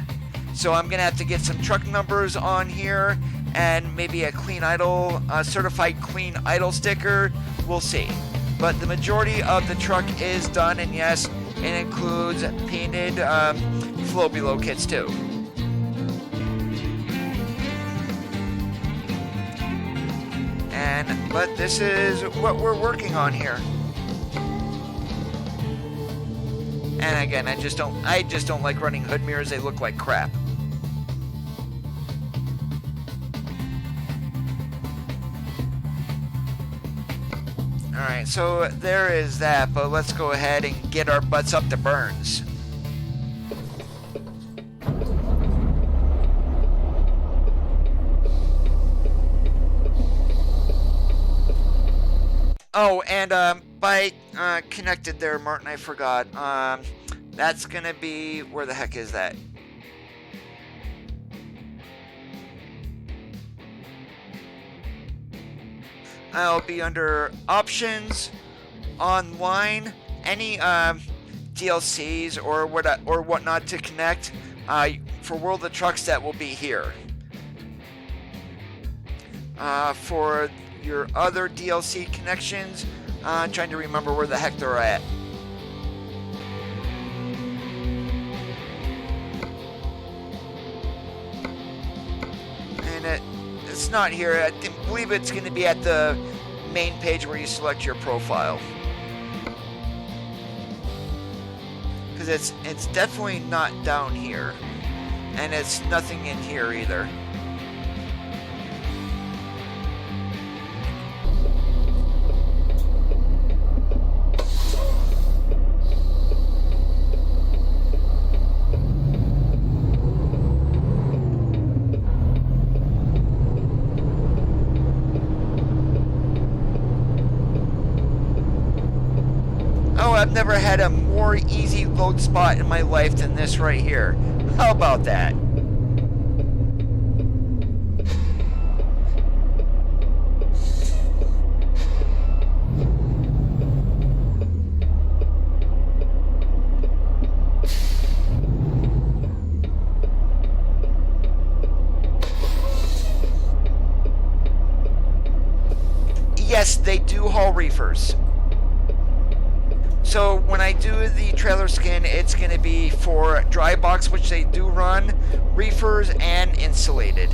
So I'm gonna have to get some truck numbers on here and maybe a clean idle, certified clean idle sticker. We'll see. But the majority of the truck is done, and yes, it includes painted flow below kits too. But this is what we're working on here. And again, I just don't like running hood mirrors. They look like crap. Alright, so there is that, but let's go ahead and get our butts up to burns. Oh, and by connected there, Martin, I forgot. That's gonna be, where the heck is that? I'll be under options, online, any DLCs or whatnot to connect for World of Trucks. That will be here. For your other DLC connections, I'm trying to remember where the heck they're at. And it's not here. I believe it's going to be at the main page where you select your profile. Because it's definitely not down here. And it's nothing in here either. I've never had a more easy load spot in my life than this right here. How about that? Yes, they do haul reefers. So when I do the trailer skin, it's going to be for dry box, which they do run, reefers, and insulated.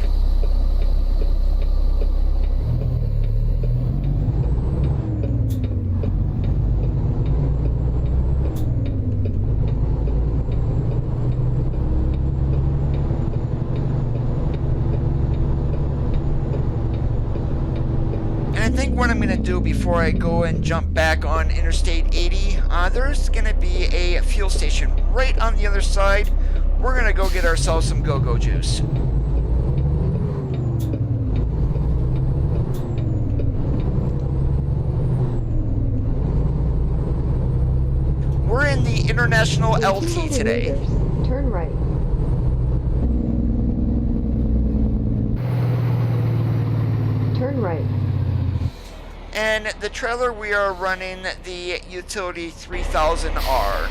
And I think what I'm going to do before I go and jump back on Interstate 80, there's going to be a fuel station right on the other side. We're going to go get ourselves some go-go juice. We're in the International In LT 200 today. meters, turn right. Turn right. And the trailer, we are running the Utility 3000R.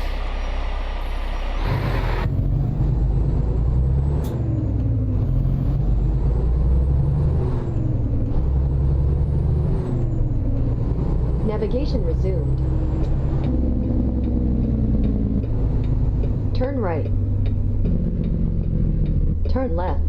Navigation resumed. Turn right. Turn left.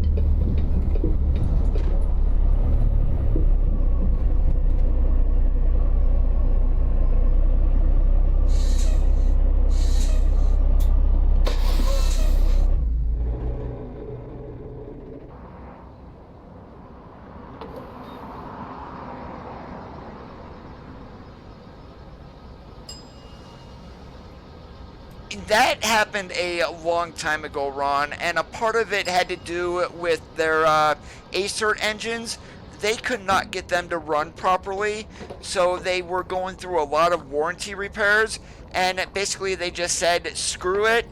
That happened a long time ago, Ron, and a part of it had to do with their ACERT engines. They could not get them to run properly, so they were going through a lot of warranty repairs, and basically they just said, screw it,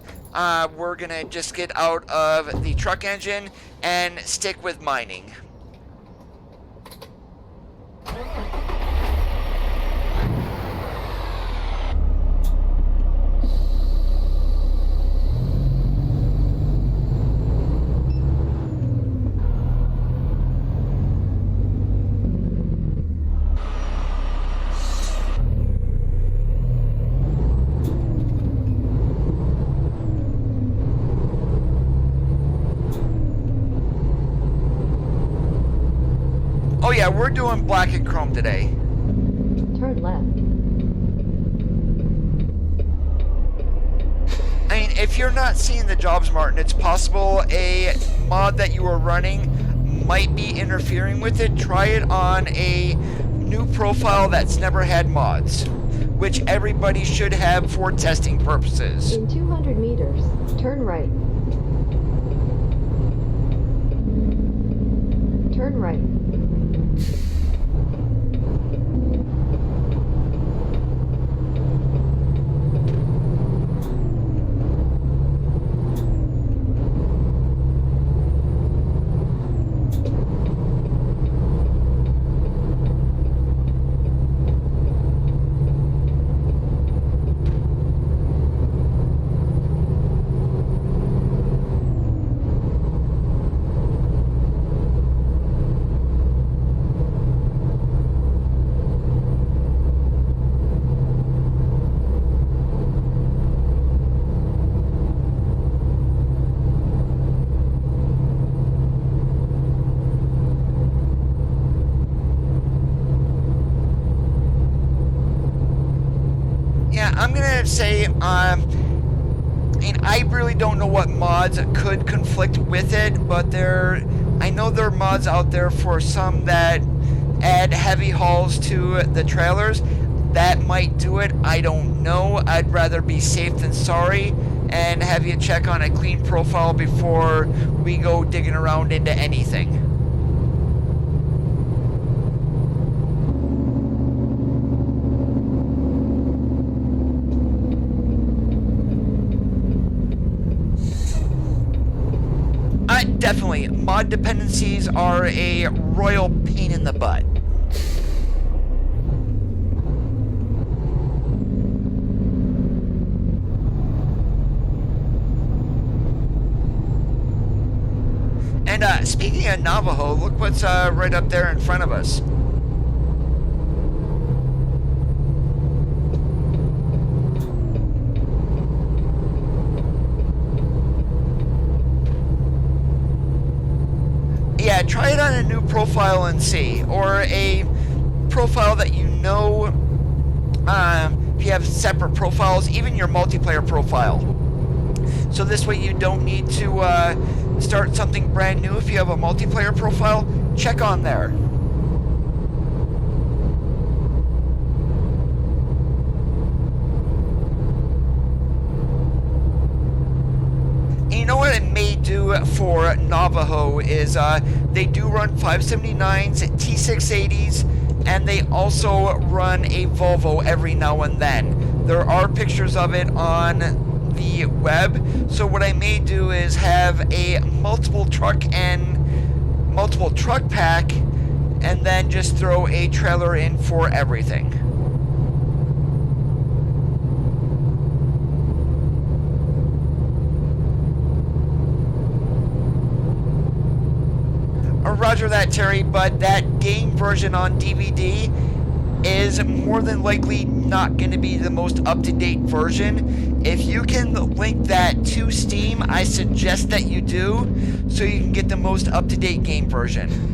we're going to just get out of the truck engine and stick with mining. Oh yeah, we're doing black and chrome today. Turn left. I mean, if you're not seeing the jobs, Martin, it's possible a mod that you are running might be interfering with it. Try it on a new profile that's never had mods, which everybody should have for testing purposes. In 200 meters, turn right. Turn right. I'm gonna say, and I really don't know what mods could conflict with it, but I know there are mods out there for some that add heavy hauls to the trailers. That might do it, I don't know. I'd rather be safe than sorry and have you check on a clean profile before we go digging around into anything. Definitely, mod dependencies are a royal pain in the butt. And speaking of Navajo, look what's right up there in front of us. Yeah, try it on a new profile and see, or a profile that you know, if you have separate profiles, even your multiplayer profile. So this way you don't need to start something brand new. If you have a multiplayer profile, check on there. may do for Navajo is they do run 579s, T680s, and they also run a Volvo every now and then. There are pictures of it on the web, so what I may do is have a multiple truck pack, and then just throw a trailer in for everything. Roger that, Terry, but that game version on DVD is more than likely not going to be the most up-to-date version. If you can link that to Steam, I suggest that you do, so you can get the most up-to-date game version.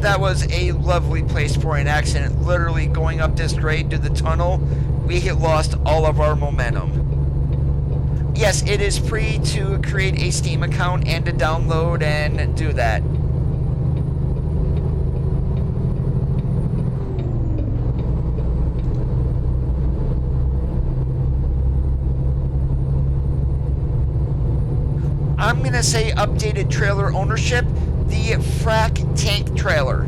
That was a lovely place for an accident. Literally going up this grade to the tunnel, we had lost all of our momentum. Yes, it is free to create a Steam account and to download and do that. I'm gonna say updated trailer ownership. The frac tank trailer,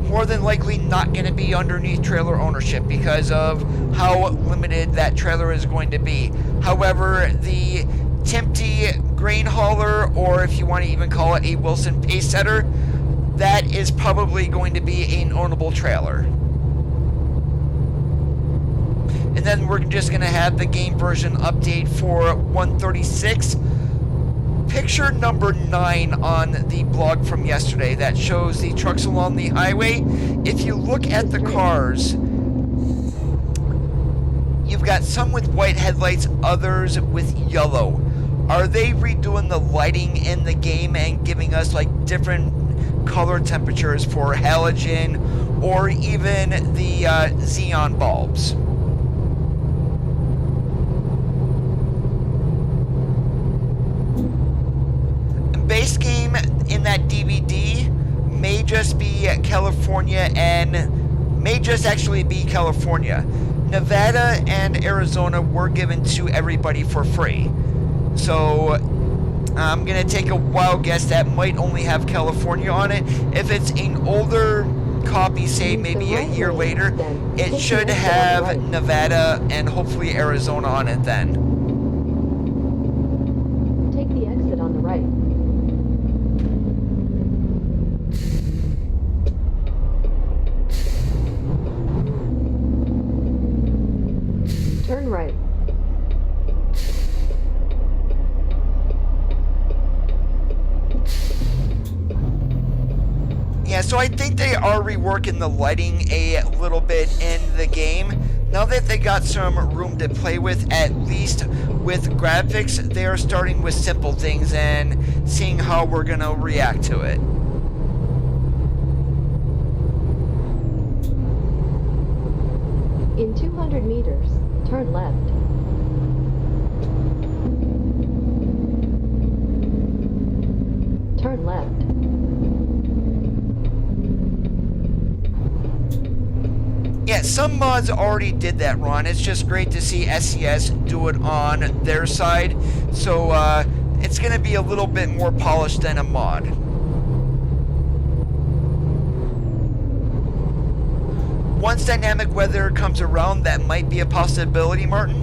more than likely not going to be underneath trailer ownership because of how limited that trailer is going to be. However, the Timpty grain hauler, or if you want to even call it a Wilson pace setter, that is probably going to be an ownable trailer. And then we're just going to have the game version update for 136. Picture number 9 on the blog from yesterday that shows the trucks along the highway. If you look at the cars, you've got some with white headlights, others with yellow. Are they redoing the lighting in the game and giving us like different color temperatures for halogen or even the xenon bulbs? Base game in that DVD may just be California and may just actually be California. Nevada and Arizona were given to everybody for free. So I'm going to take a wild guess that might only have California on it. If it's an older copy, say maybe a year later, it should have Nevada and hopefully Arizona on it then. Take the exit on the right. Turn right. Yeah, so I think they are reworking the lighting a little bit in the game. Now that they got some room to play with, at least with graphics, they are starting with simple things and seeing how we're going to react to it. In 200 meters, turn left. Turn left. Yeah, some mods already did that, Ron. It's just great to see SCS do it on their side. So it's going to be a little bit more polished than a mod. Once dynamic weather comes around, that might be a possibility, Martin.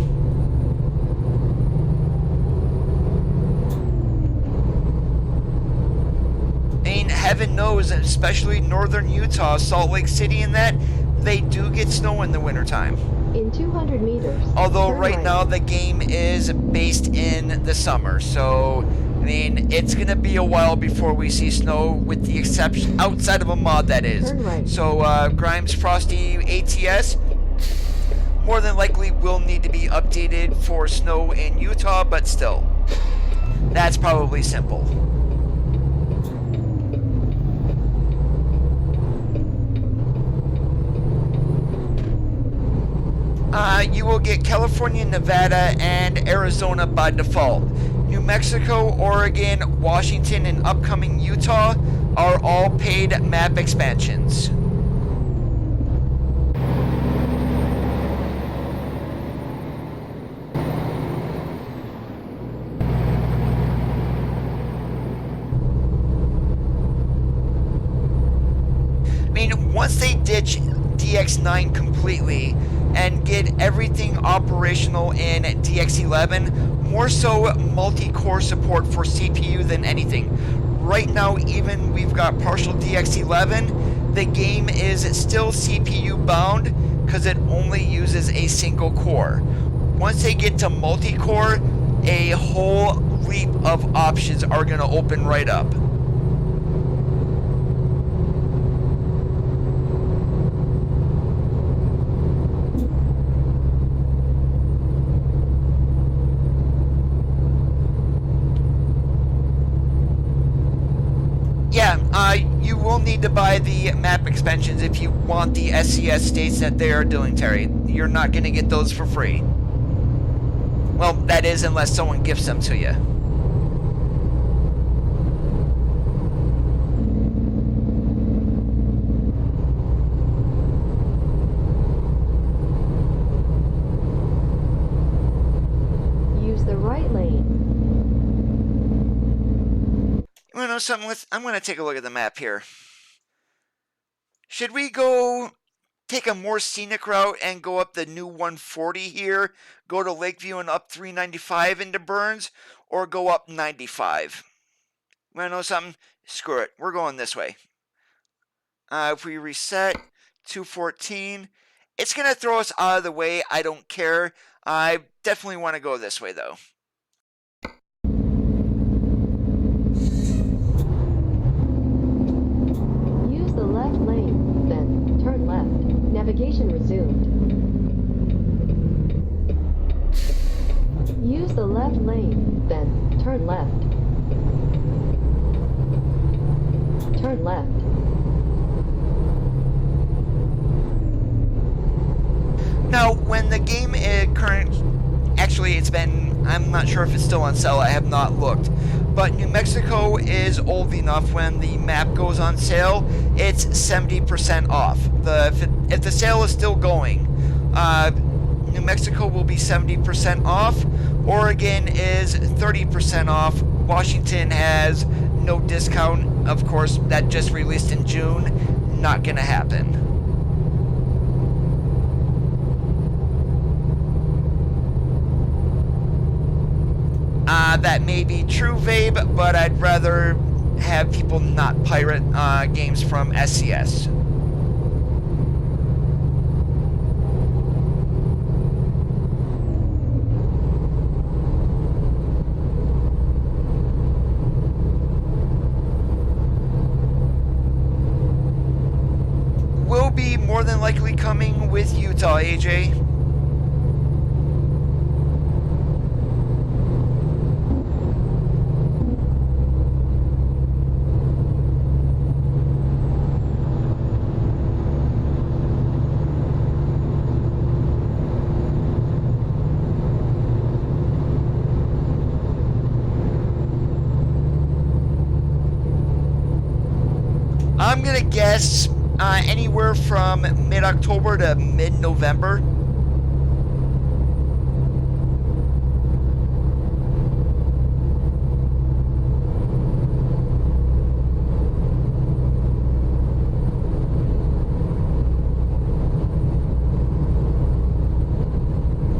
I mean, heaven knows, especially northern Utah, Salt Lake City and that, they do get snow in the wintertime. In 200 meters. Although right now the game is based in the summer, so I mean it's gonna be a while before we see snow, with the exception outside of a mod that is. Turn right. So Grimes Frosty ATS more than likely will need to be updated for snow in Utah, but still, that's probably simple. you will get California, Nevada, and Arizona by default. New Mexico, Oregon, Washington, and upcoming Utah are all paid map expansions. I mean, once they ditch DX9 completely and get everything operational in DX11, more so multi-core support for CPU than anything. Right now, even we've got partial DX11, the game is still CPU bound because it only uses a single core. Once they get to multi-core, a whole leap of options are going to open right up. Yeah, you will need to buy the map expansions if you want the SCS states that they are doing, Terry. You're not going to get those for free. Well, that is unless someone gifts them to you. Use the right lane. You want to know something? I'm going to take a look at the map here. Should we go take a more scenic route and go up the new 140 here, go to Lakeview and up 395 into Burns, or go up 95? You want to know something? Screw it. We're going this way. If we reset 214, it's going to throw us out of the way. I don't care. I definitely want to go this way, though. Use the left lane, then turn left. Navigation resumed. Use the left lane, then turn left. Turn left. Now, when the game is actually it's been, I'm not sure if it's still on sale, I have not looked, but New Mexico is old enough when the map goes on sale, it's 70% off. If the sale is still going, New Mexico will be 70% off, Oregon is 30% off, Washington has no discount, of course, that just released in June, not gonna happen. That may be true, Vabe, but I'd rather have people not pirate games from SCS. Will be more than likely coming with Utah, AJ. I'm gonna guess anywhere from mid-October to mid-November.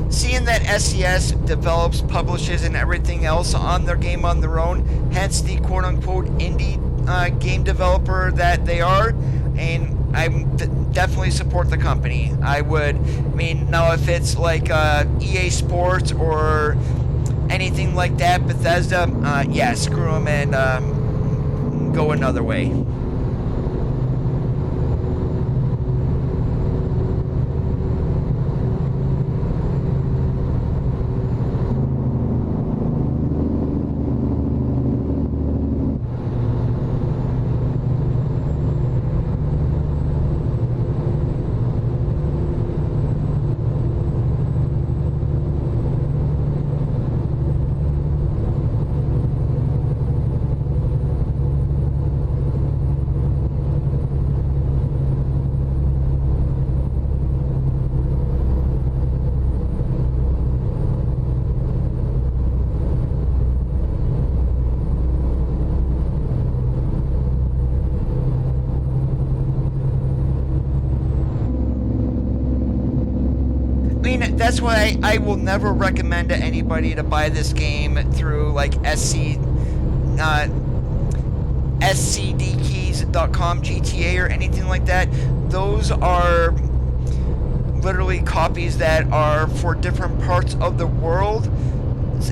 Seeing that SCS develops, publishes, and everything else on their game on their own, hence the quote-unquote indie game developer that they are, and I definitely support the company. I mean, now if it's like EA Sports or anything like that, Bethesda, yeah, screw them and go another way. mean, that's why I will never recommend to anybody to buy this game through like scdkeys.com GTA or anything like that. Those are literally copies that are for different parts of the world,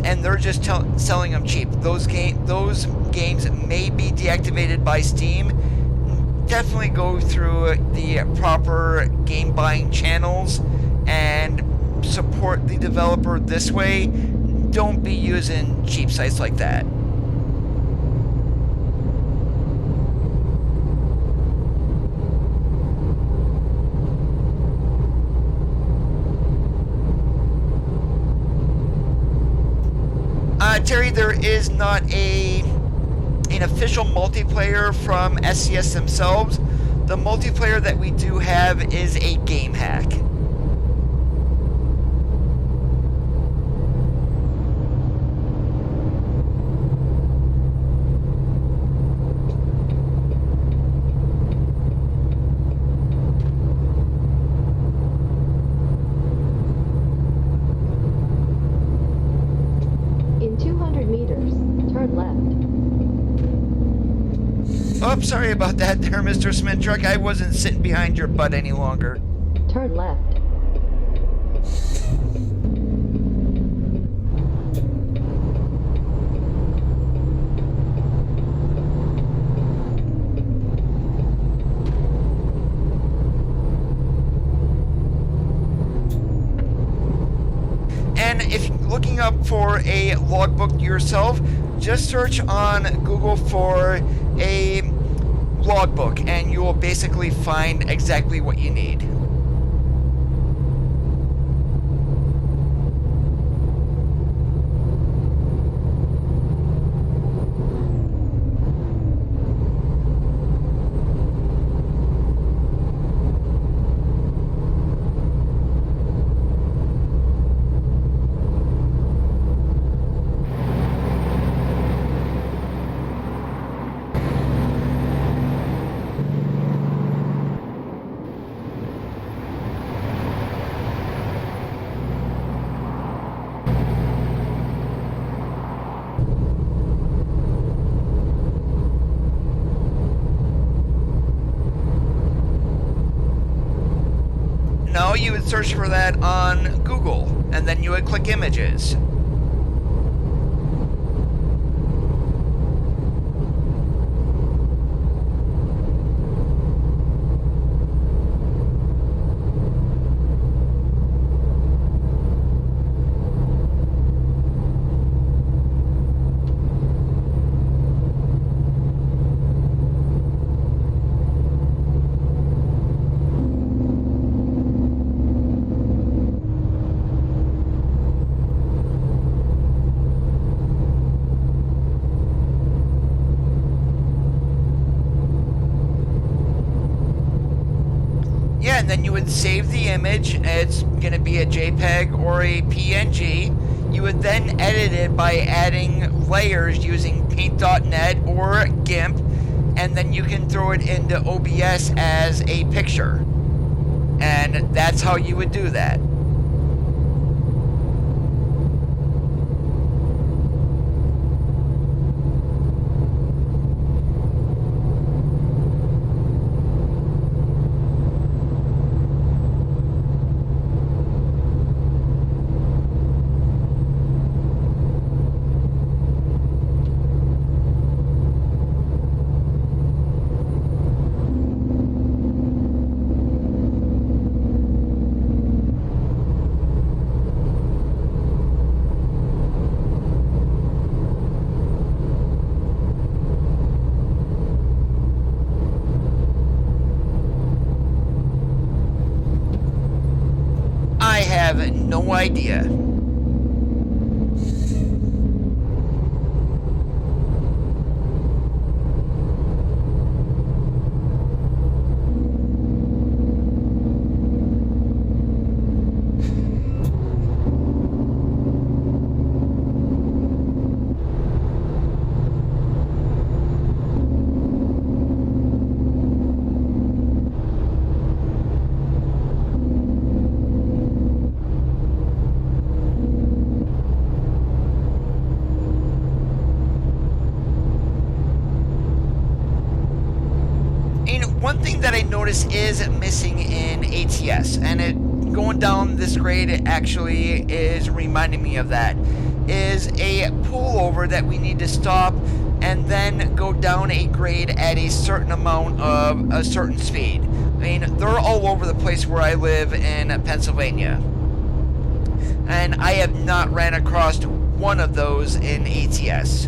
and they're just selling them cheap. Those games may be deactivated by Steam. Definitely go through the proper game buying channels and support the developer this way. Don't be using cheap sites like that. Terry, there is not an official multiplayer from SCS themselves. The multiplayer that we do have is a game hack. In 200 meters, turn left. Oh, sorry about that there, Mr. Smith Truck. I wasn't sitting behind your butt any longer. Turn left. And if looking up for a logbook yourself, just search on Google for a logbook and you will basically find exactly what you need. No, you would search for that on Google, and then you would click images. Yeah, and then you would save the image. It's going to be a JPEG or a PNG. You would then edit it by adding layers using Paint.net or GIMP, and then you can throw it into OBS as a picture. And that's how you would do that. I have no idea. notice is missing in ATS, and it going down this grade actually is reminding me of that, is a pullover that we need to stop and then go down a grade at a certain amount of a certain speed. I mean, they're all over the place where I live in Pennsylvania, and I have not ran across one of those in ATS.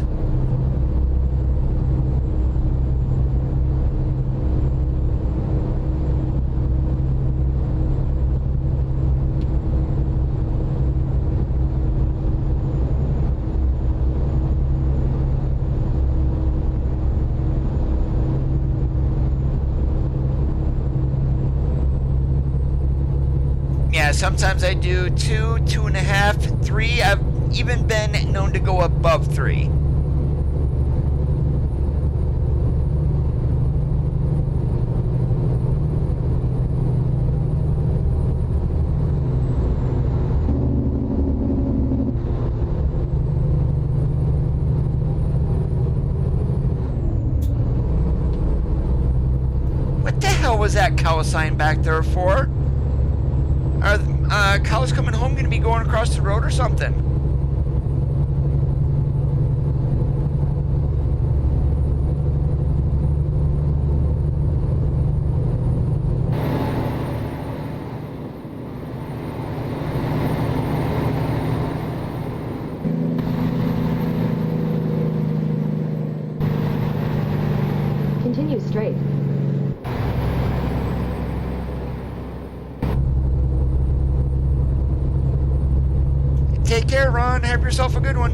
Yeah, sometimes I do 2, 2.5, 3. I've even been known to go above 3. What the hell was that cow sign back there for? Are cows coming home going to be going across the road or something? Continue straight. Take care, Ron. Have yourself a good one.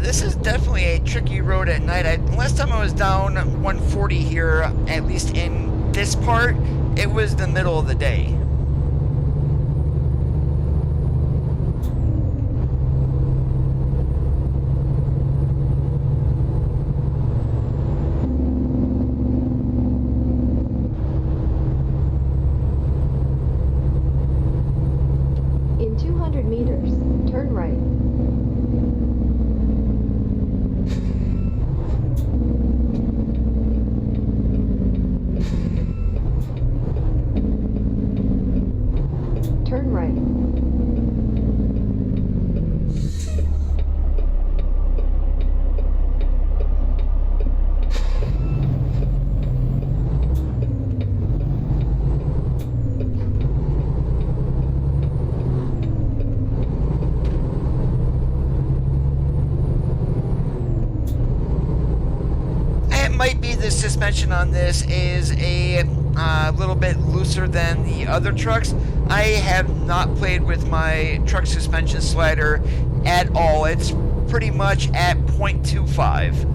This is definitely a tricky road at night. Last time I was down 140 here, at least in this part, it was the middle of the day. In 200 meters, turn right. Turn right. It might be the suspension on this is a little bit looser than the other trucks. I have not played with my truck suspension slider at all. It's pretty much at 0.25.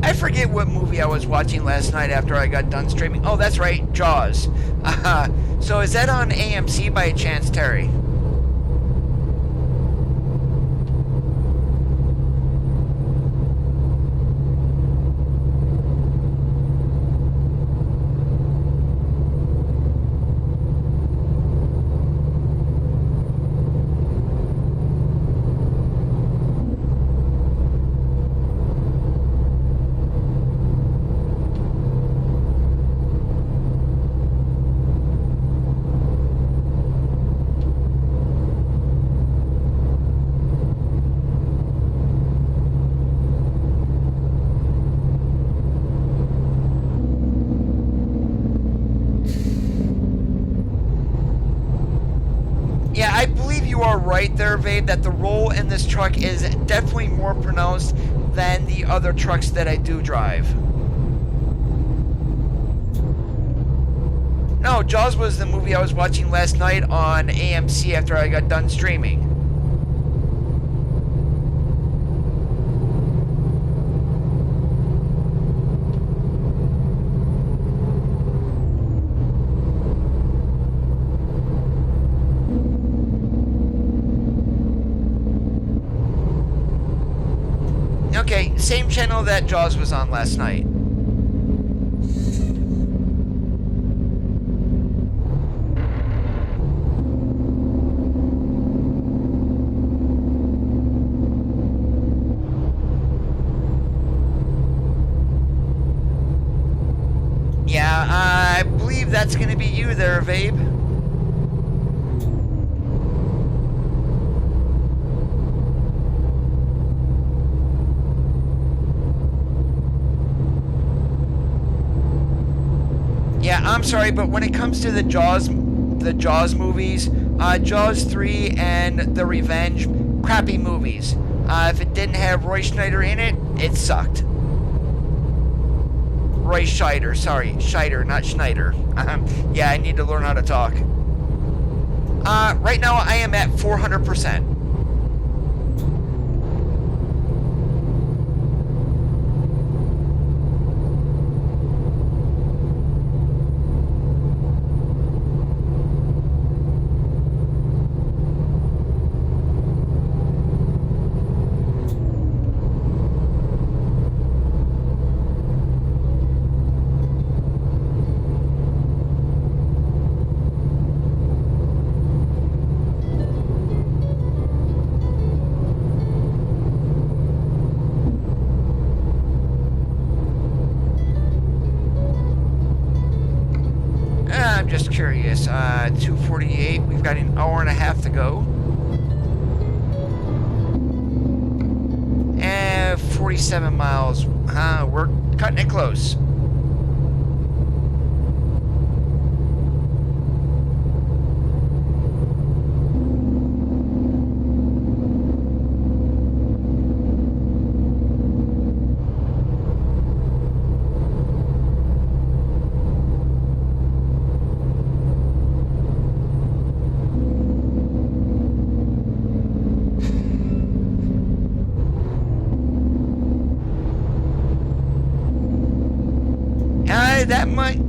I forget what movie I was watching last night after I got done streaming. Oh, that's right, Jaws. So is that on AMC by chance, Terry? Yeah, I believe you are right there, Vabe, that the roll in this truck is definitely more pronounced than the other trucks that I do drive. No, Jaws was the movie I was watching last night on AMC after I got done streaming. Okay, same channel that Jaws was on last night. Yeah, I believe that's going to be you there, Vabe. Yeah, I'm sorry, but when it comes to the Jaws movies, Jaws 3 and The Revenge, crappy movies. If it didn't have Roy Schneider in it, it sucked. Roy Scheider, sorry, Scheider, not Schneider. Yeah, I need to learn how to talk. Right now I am at 400%. I'm just curious. 2:48. We've got an hour and a half to go. And 47 miles. We're cutting it close.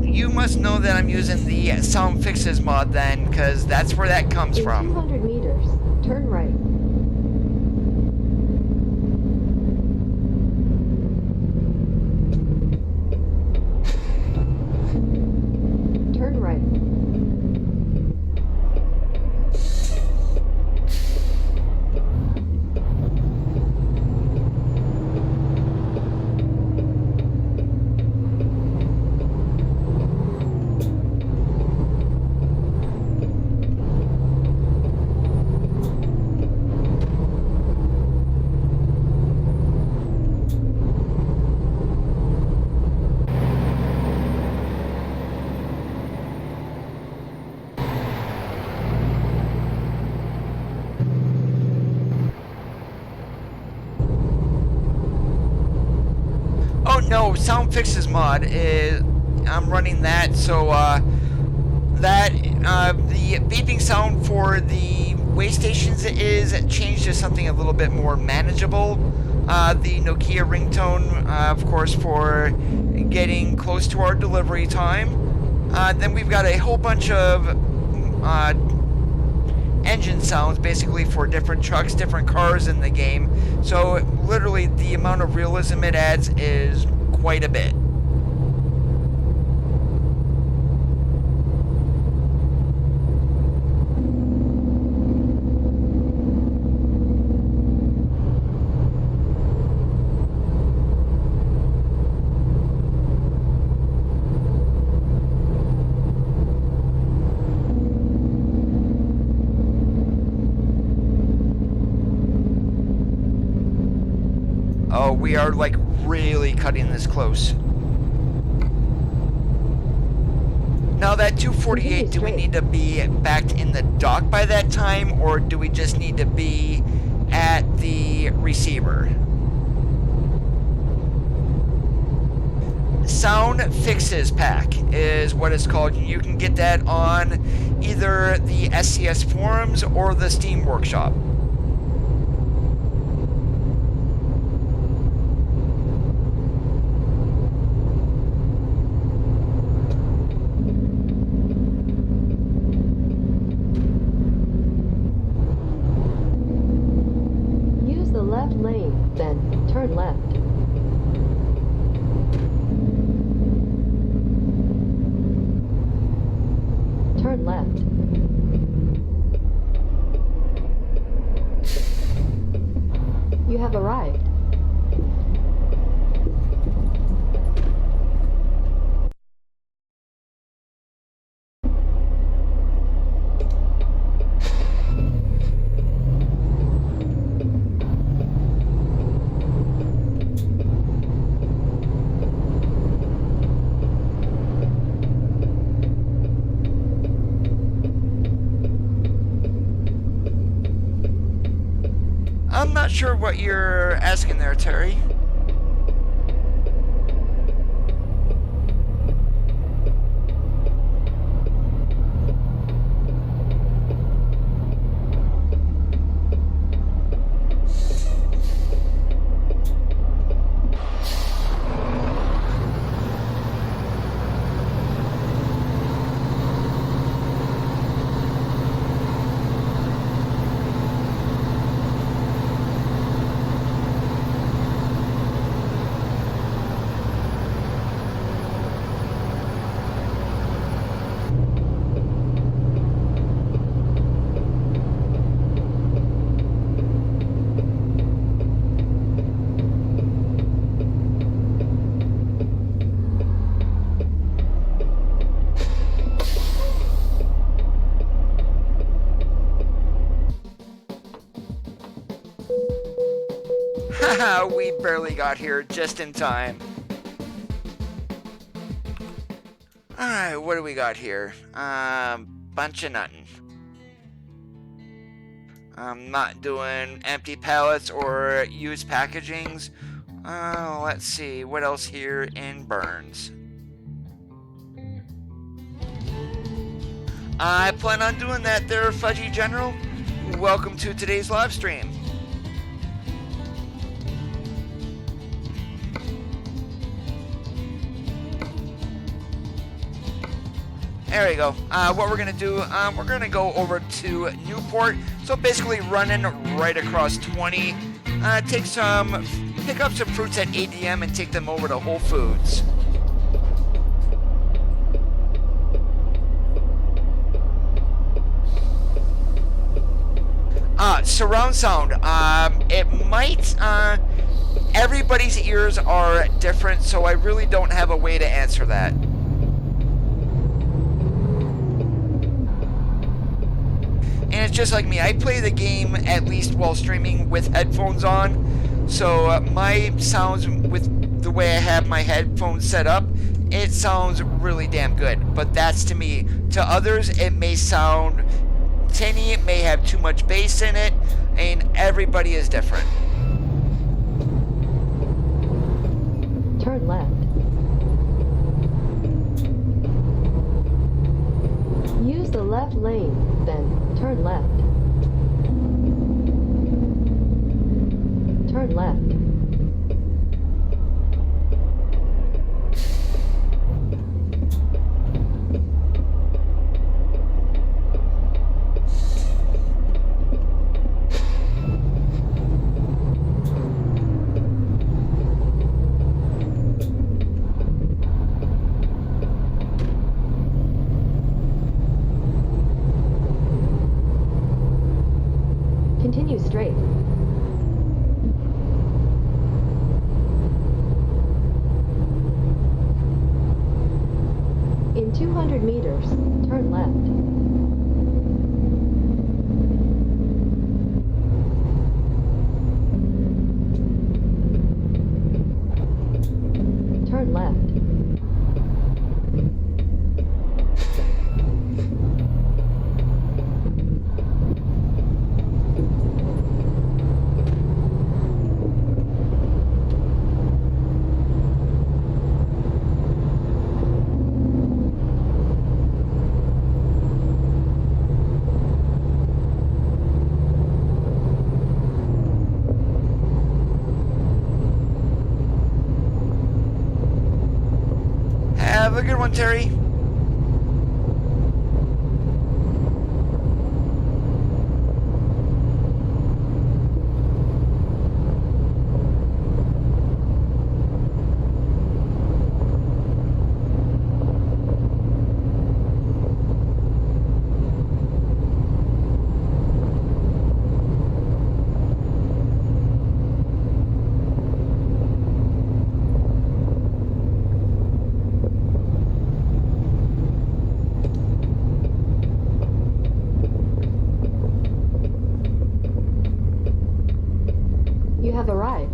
You must know that I'm using the Sound Fixes mod then, because that's where that comes from. 200 meters, turn right. Turn right. No, Sound Fixes mod is I'm running that, so that the beeping sound for the way stations is changed to something a little bit more manageable. The Nokia ringtone, of course, for getting close to our delivery time. Then we've got a whole bunch of engine sounds, basically for different trucks, different cars in the game. So literally the amount of realism it adds is quite a bit. Oh, we are like really cutting this close. Now that 248, do we need to be backed in the dock by that time, or do we just need to be at the receiver? Sound Fixes Pack is what it's called. You can get that on either the SCS forums or the Steam Workshop. Then turn left. Turn left. You have arrived. I'm not sure what you're asking there, Terry. Haha, we barely got here just in time. Alright, what do we got here? Bunch of nothing. I'm not doing empty pallets or used packagings. Let's see, what else here in Burns? I plan on doing that there, Fudgy General. Welcome to today's live stream. There we go. What we're going to do, we're going to go over to Newport. So basically running right across 20. Pick up some fruits at ADM and take them over to Whole Foods. Surround sound. It might, everybody's ears are different, so I really don't have a way to answer that. And it's just like me, I play the game at least while streaming with headphones on, so my sounds with the way I have my headphones set up, it sounds really damn good. But that's to me. To others, it may sound tinny, it may have too much bass in it, and everybody is different. Turn left. Use the left lane, then turn left. Turn left. 200 meters, turn left. Turn left. Have a good one, Terry. You have arrived.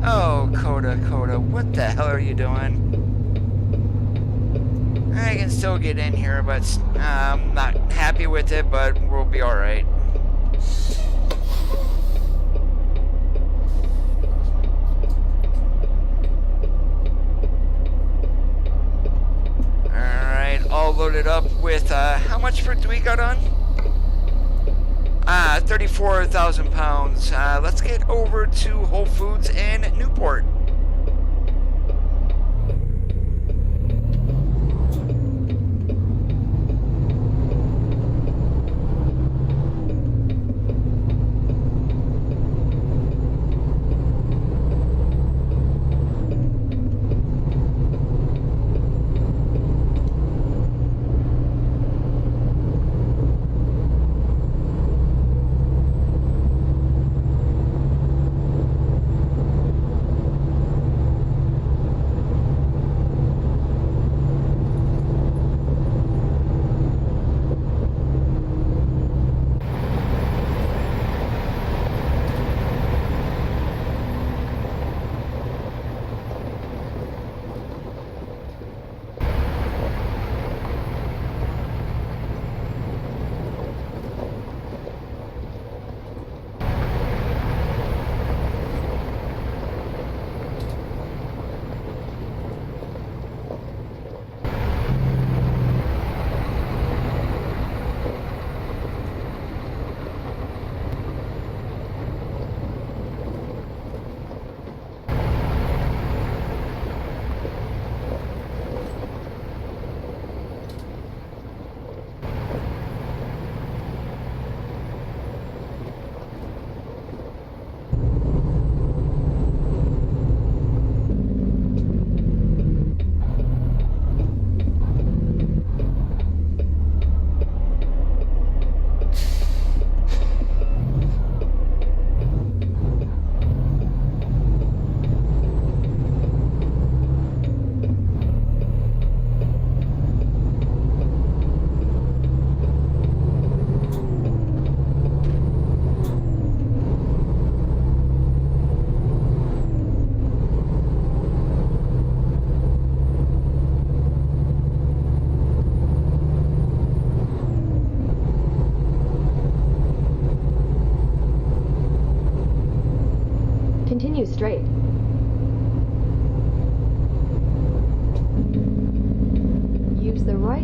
Oh, Coda, what the hell are you doing? I can still get in here, but I'm not happy with it, but we'll be alright. Alright, all loaded up with, how much fruit do we got on? 34,000 pounds. Let's get over to Whole Foods in Newport.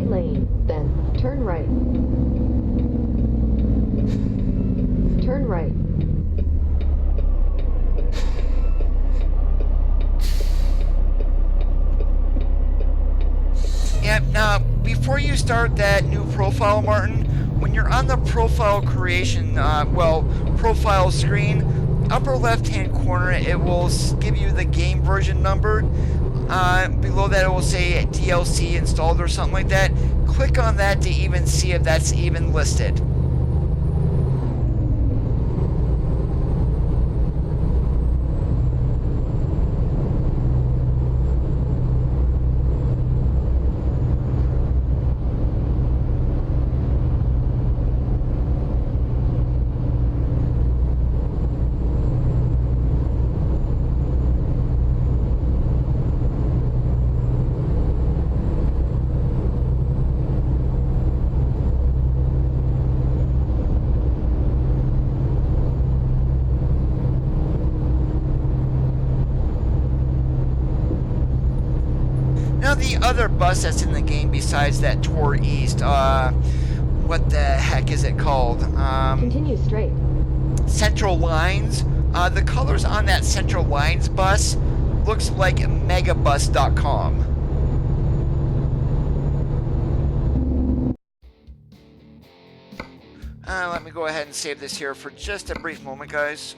right lane, then turn right. Turn right. Yep, now, before you start that new profile, Martin, when you're on the profile creation, profile screen, upper left-hand corner, it will give you the game version number. Below that, it will say DLC installed or something like that. Click on that to even see if that's even listed. Now the other bus that's in the game besides that Tour East, what the heck is it called? Continue straight. Central Lines. The colors on that Central Lines bus looks like megabus.com. Let me go ahead and save this here for just a brief moment, guys.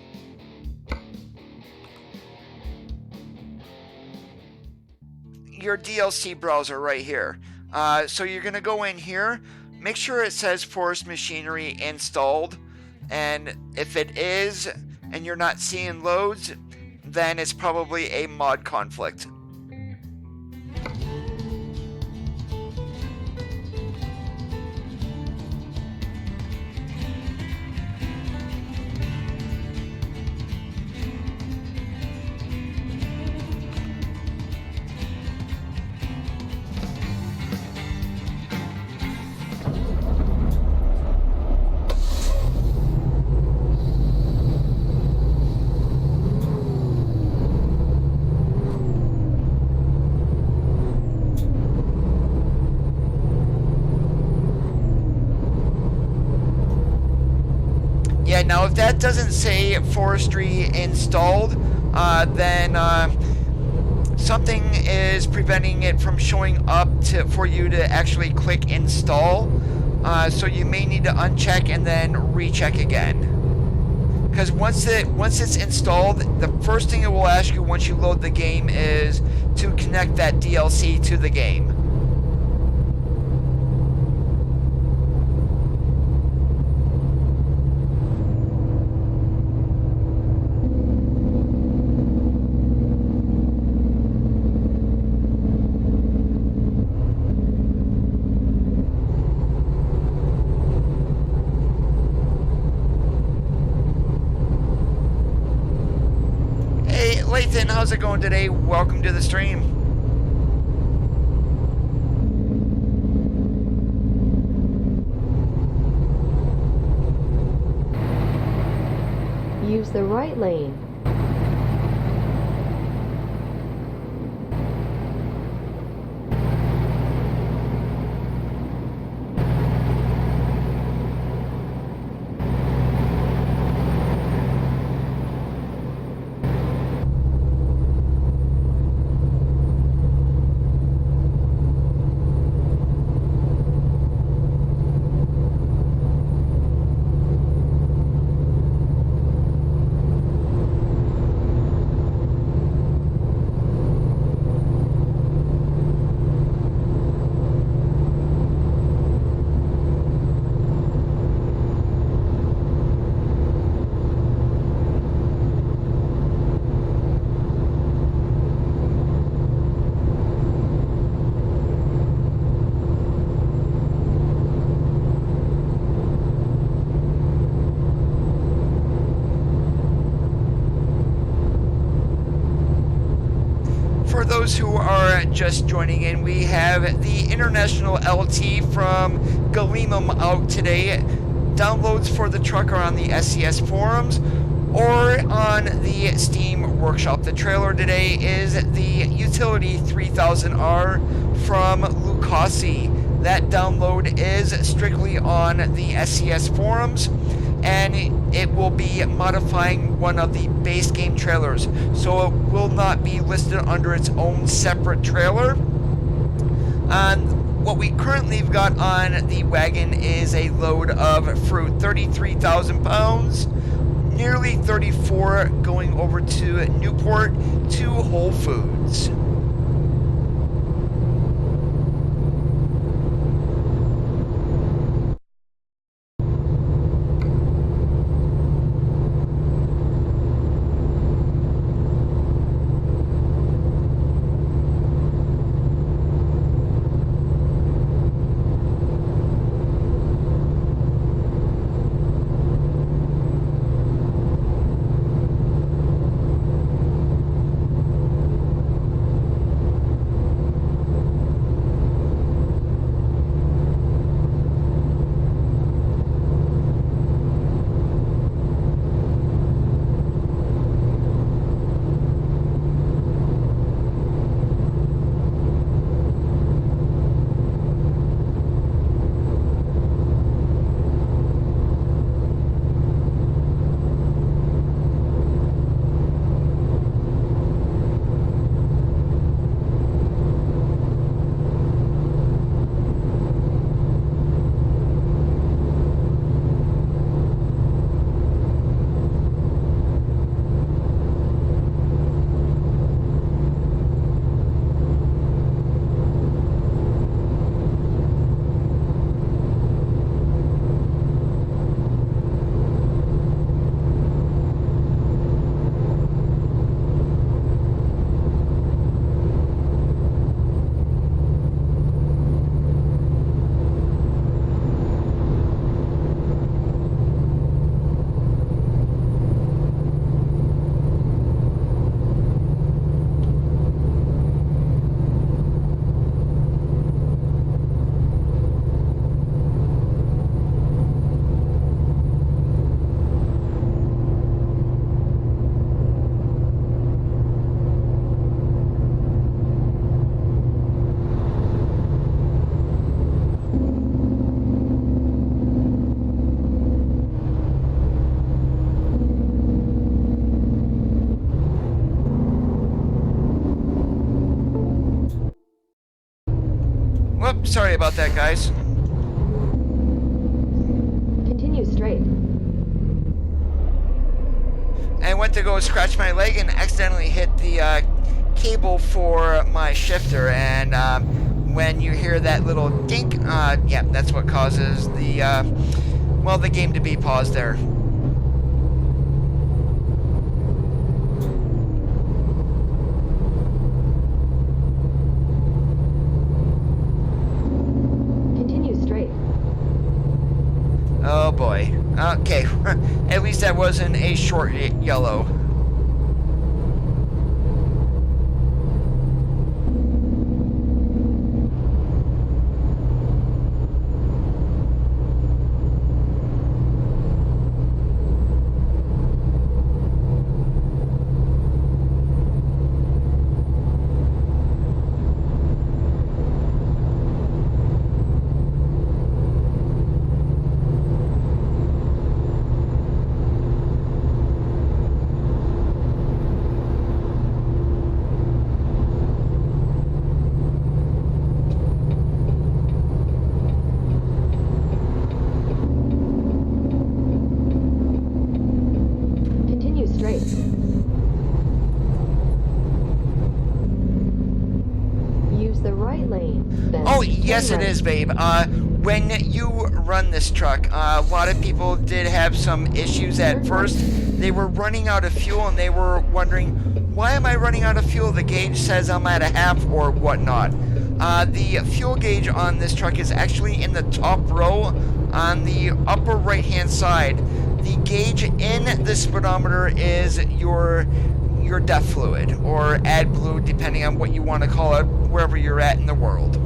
Your DLC browser right here. So you're going to go in here, make sure it says Forest Machinery installed, and if it is, and you're not seeing loads, then it's probably a mod conflict. Yeah, now if that doesn't say forestry installed, then something is preventing it from showing up for you to actually click install. So you may need to uncheck and then recheck again. Because once it's installed, the first thing it will ask you once you load the game is to connect that DLC to the game. Lathan, how's it going today? Welcome to the stream. Use the right lane. For those who are just joining in, we have the International LT from Galimum out today. Downloads for the truck are on the SCS forums or on the Steam Workshop. The trailer today is the Utility 3000R from Lucasi. That download is strictly on the SCS forums, and it will be modifying one of the base game trailers, so it will not be listed under its own separate trailer. What we currently have got on the wagon is a load of fruit, 33,000 pounds, nearly 34 going over to Newport to Whole Foods. Whoops, sorry about that, guys. Continue straight. I went to go scratch my leg and accidentally hit the cable for my shifter, and when you hear that little dink, yeah, that's what causes the, well, the game to be paused there. Oh boy. Okay, at least that wasn't a short yellow. Oh, yes it is, babe. When you run this truck, a lot of people did have some issues at first. They were running out of fuel and they were wondering, why am I running out of fuel? The gauge says I'm at a half or whatnot. The fuel gauge on this truck is actually in the top row on the upper right hand side. The gauge in the speedometer is your DEF fluid, or AdBlue, depending on what you want to call it, wherever you're at in the world.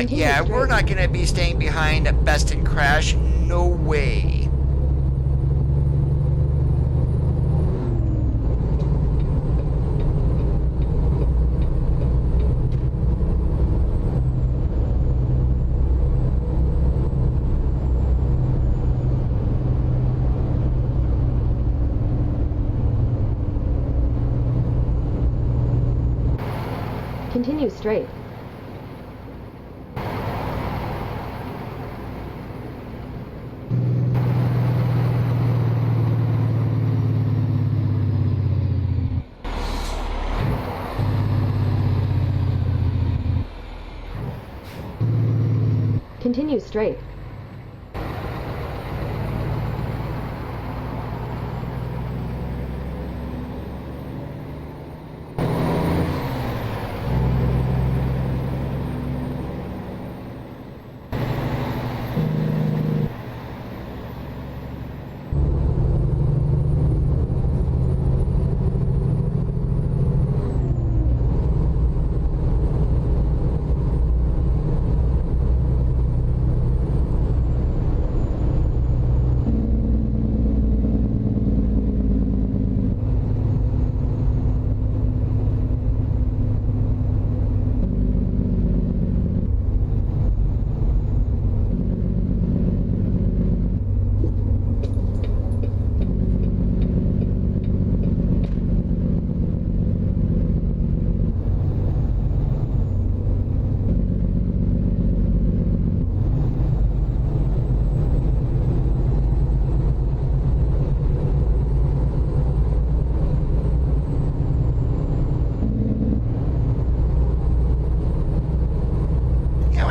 Yeah, we're not going to be staying behind Best in Crash. No way. Continue straight. Continue straight.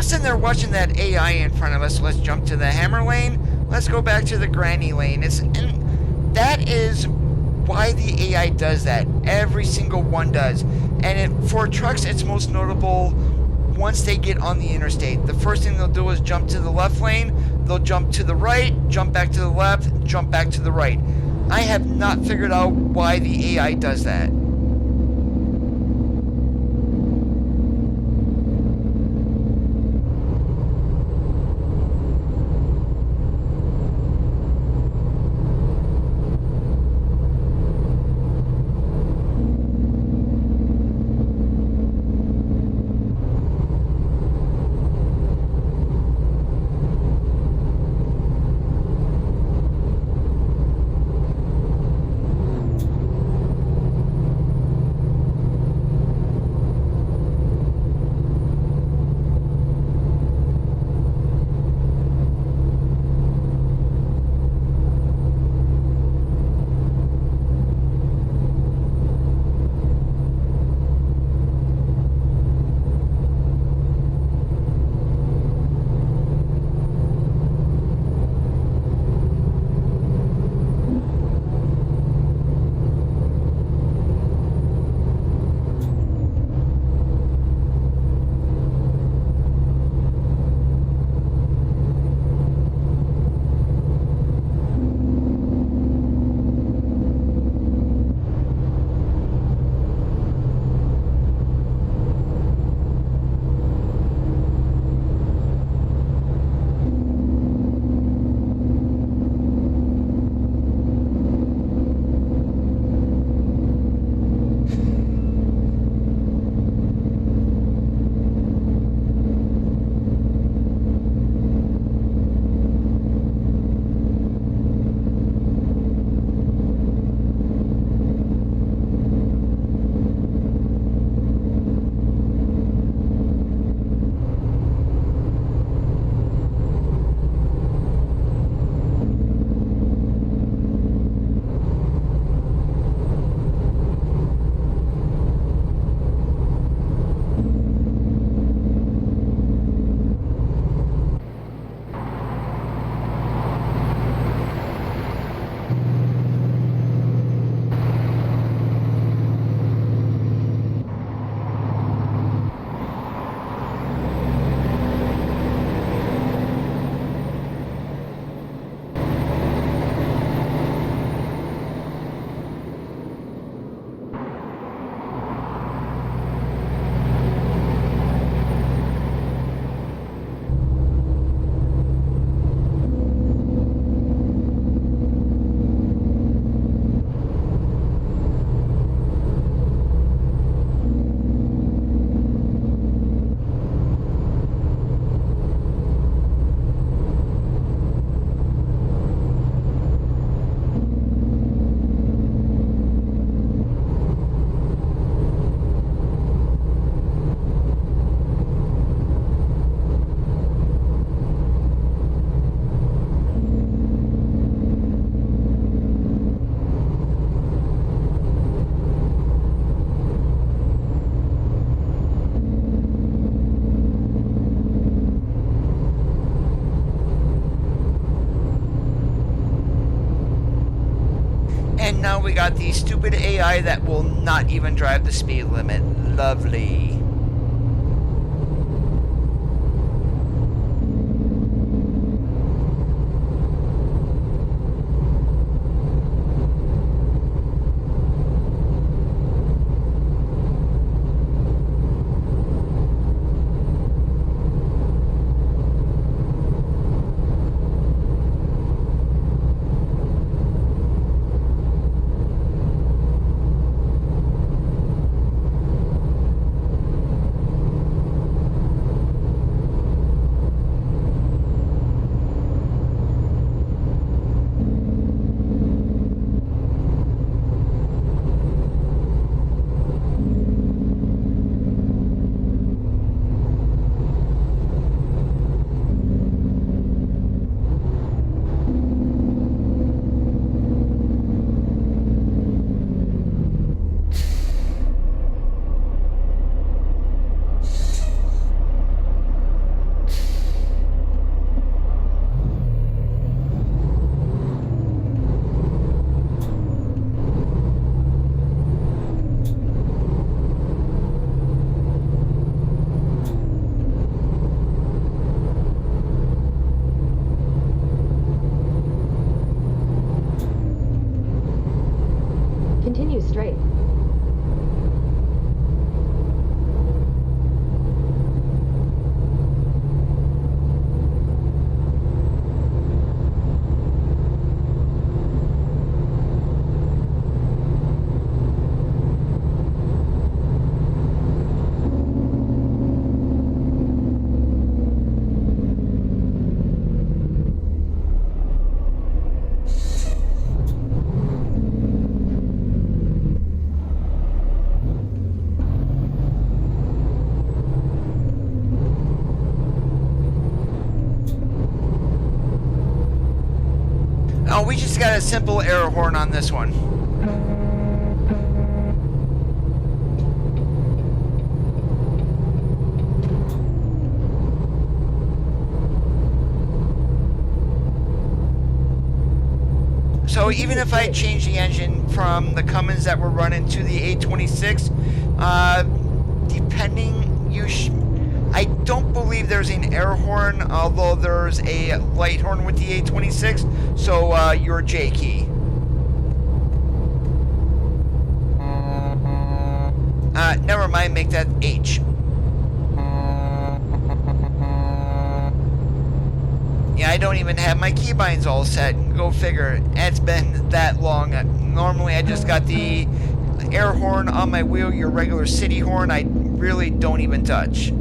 Sitting there watching that AI in front of us. Let's jump to the hammer lane. Let's go back to the granny lane. And that is why the AI does that. Every single one does. And for trucks, it's most notable once they get on the interstate. The first thing they'll do is jump to the left lane. They'll jump to the right, jump back to the left, jump back to the right. I have not figured out why the AI does that. got the stupid AI that will not even drive the speed limit. Lovely. Continue straight. Oh, we just got a simple air horn on this one. So even if I change the engine from the Cummins that we're running to the 826, depending, I don't believe there's an air horn, although there's a light horn with the 826, so your J key. Never mind, make that H. Yeah, I don't even have my keybinds all set. Go figure. It's been that long. Normally I just got the air horn on my wheel, your regular city horn. I really don't even touch.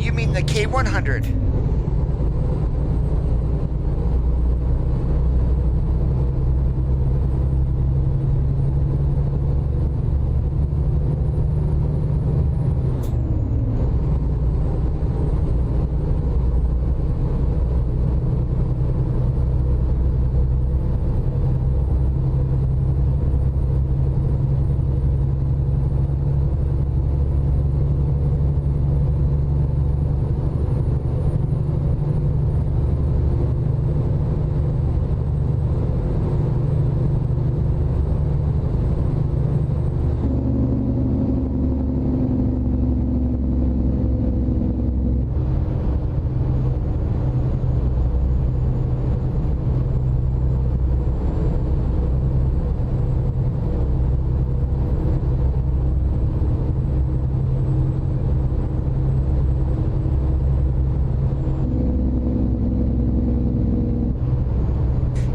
You mean the K100?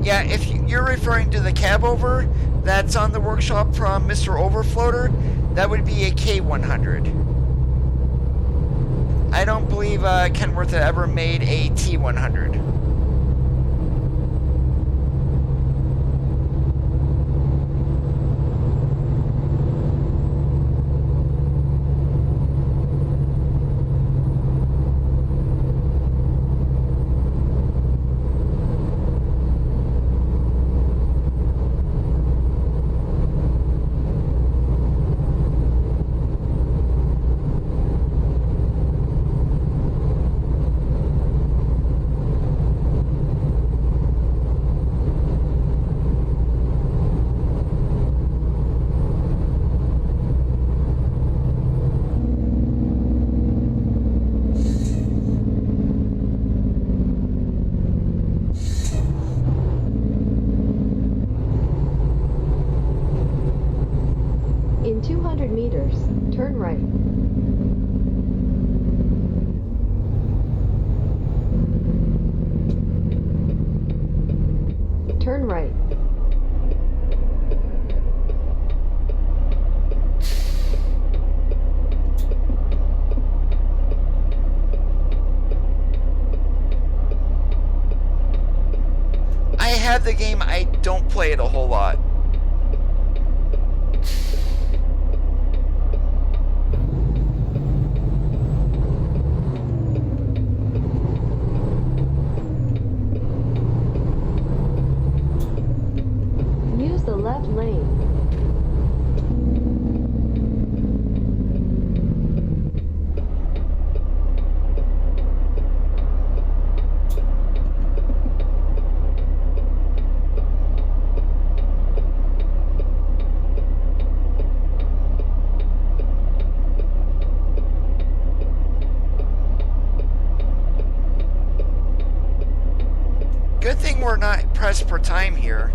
Yeah, if you're referring to the cab over that's on the workshop from Mr. Overfloater, that would be a K100. I don't believe Kenworth ever made a T100. In 200 meters, turn right. Turn right. I have the game, I don't play it a whole lot. Use the left lane. Good thing we're not pressed for time here.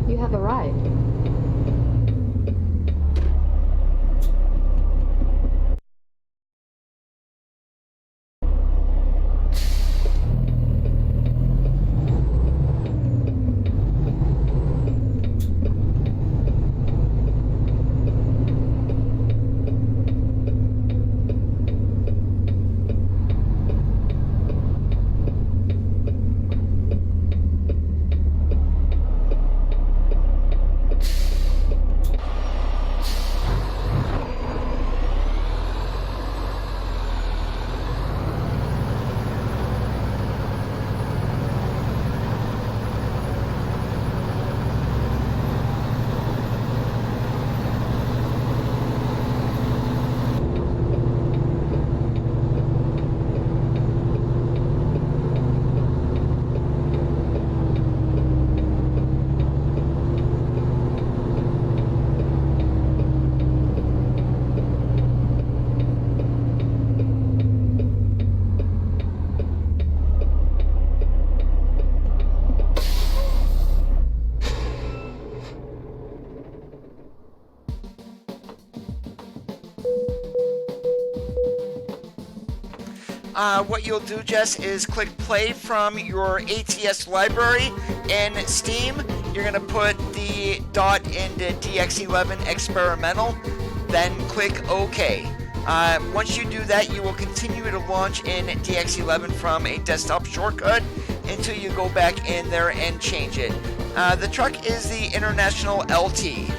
You have arrived. What you'll do, Jess, is click play from your ATS library in Steam. You're going to put the dot into DX11 experimental, then click OK. Once you do that, you will continue to launch in DX11 from a desktop shortcut until you go back in there and change it. The truck is the International LT.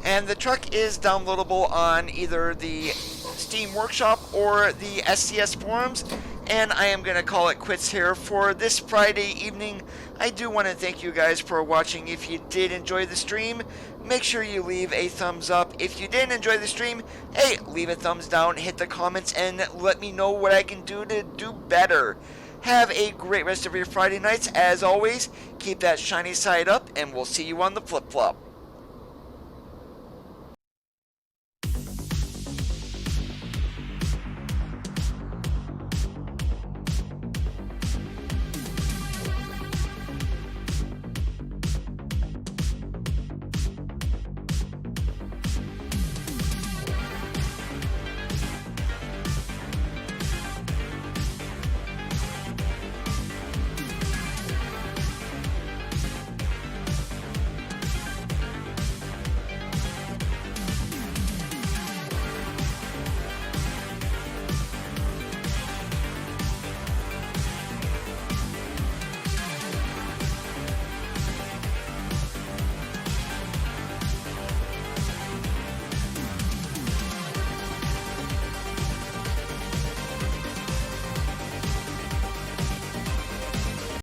And the truck is downloadable on either the Steam Workshop or the SCS forums. And I am going to call it quits here for this Friday evening. I do want to thank you guys for watching. If you did enjoy the stream, make sure you leave a thumbs up. If you didn't enjoy the stream, hey, leave a thumbs down, hit the comments, and let me know what I can do to do better. Have a great rest of your Friday nights. As always, keep that shiny side up, and we'll see you on the flip-flop.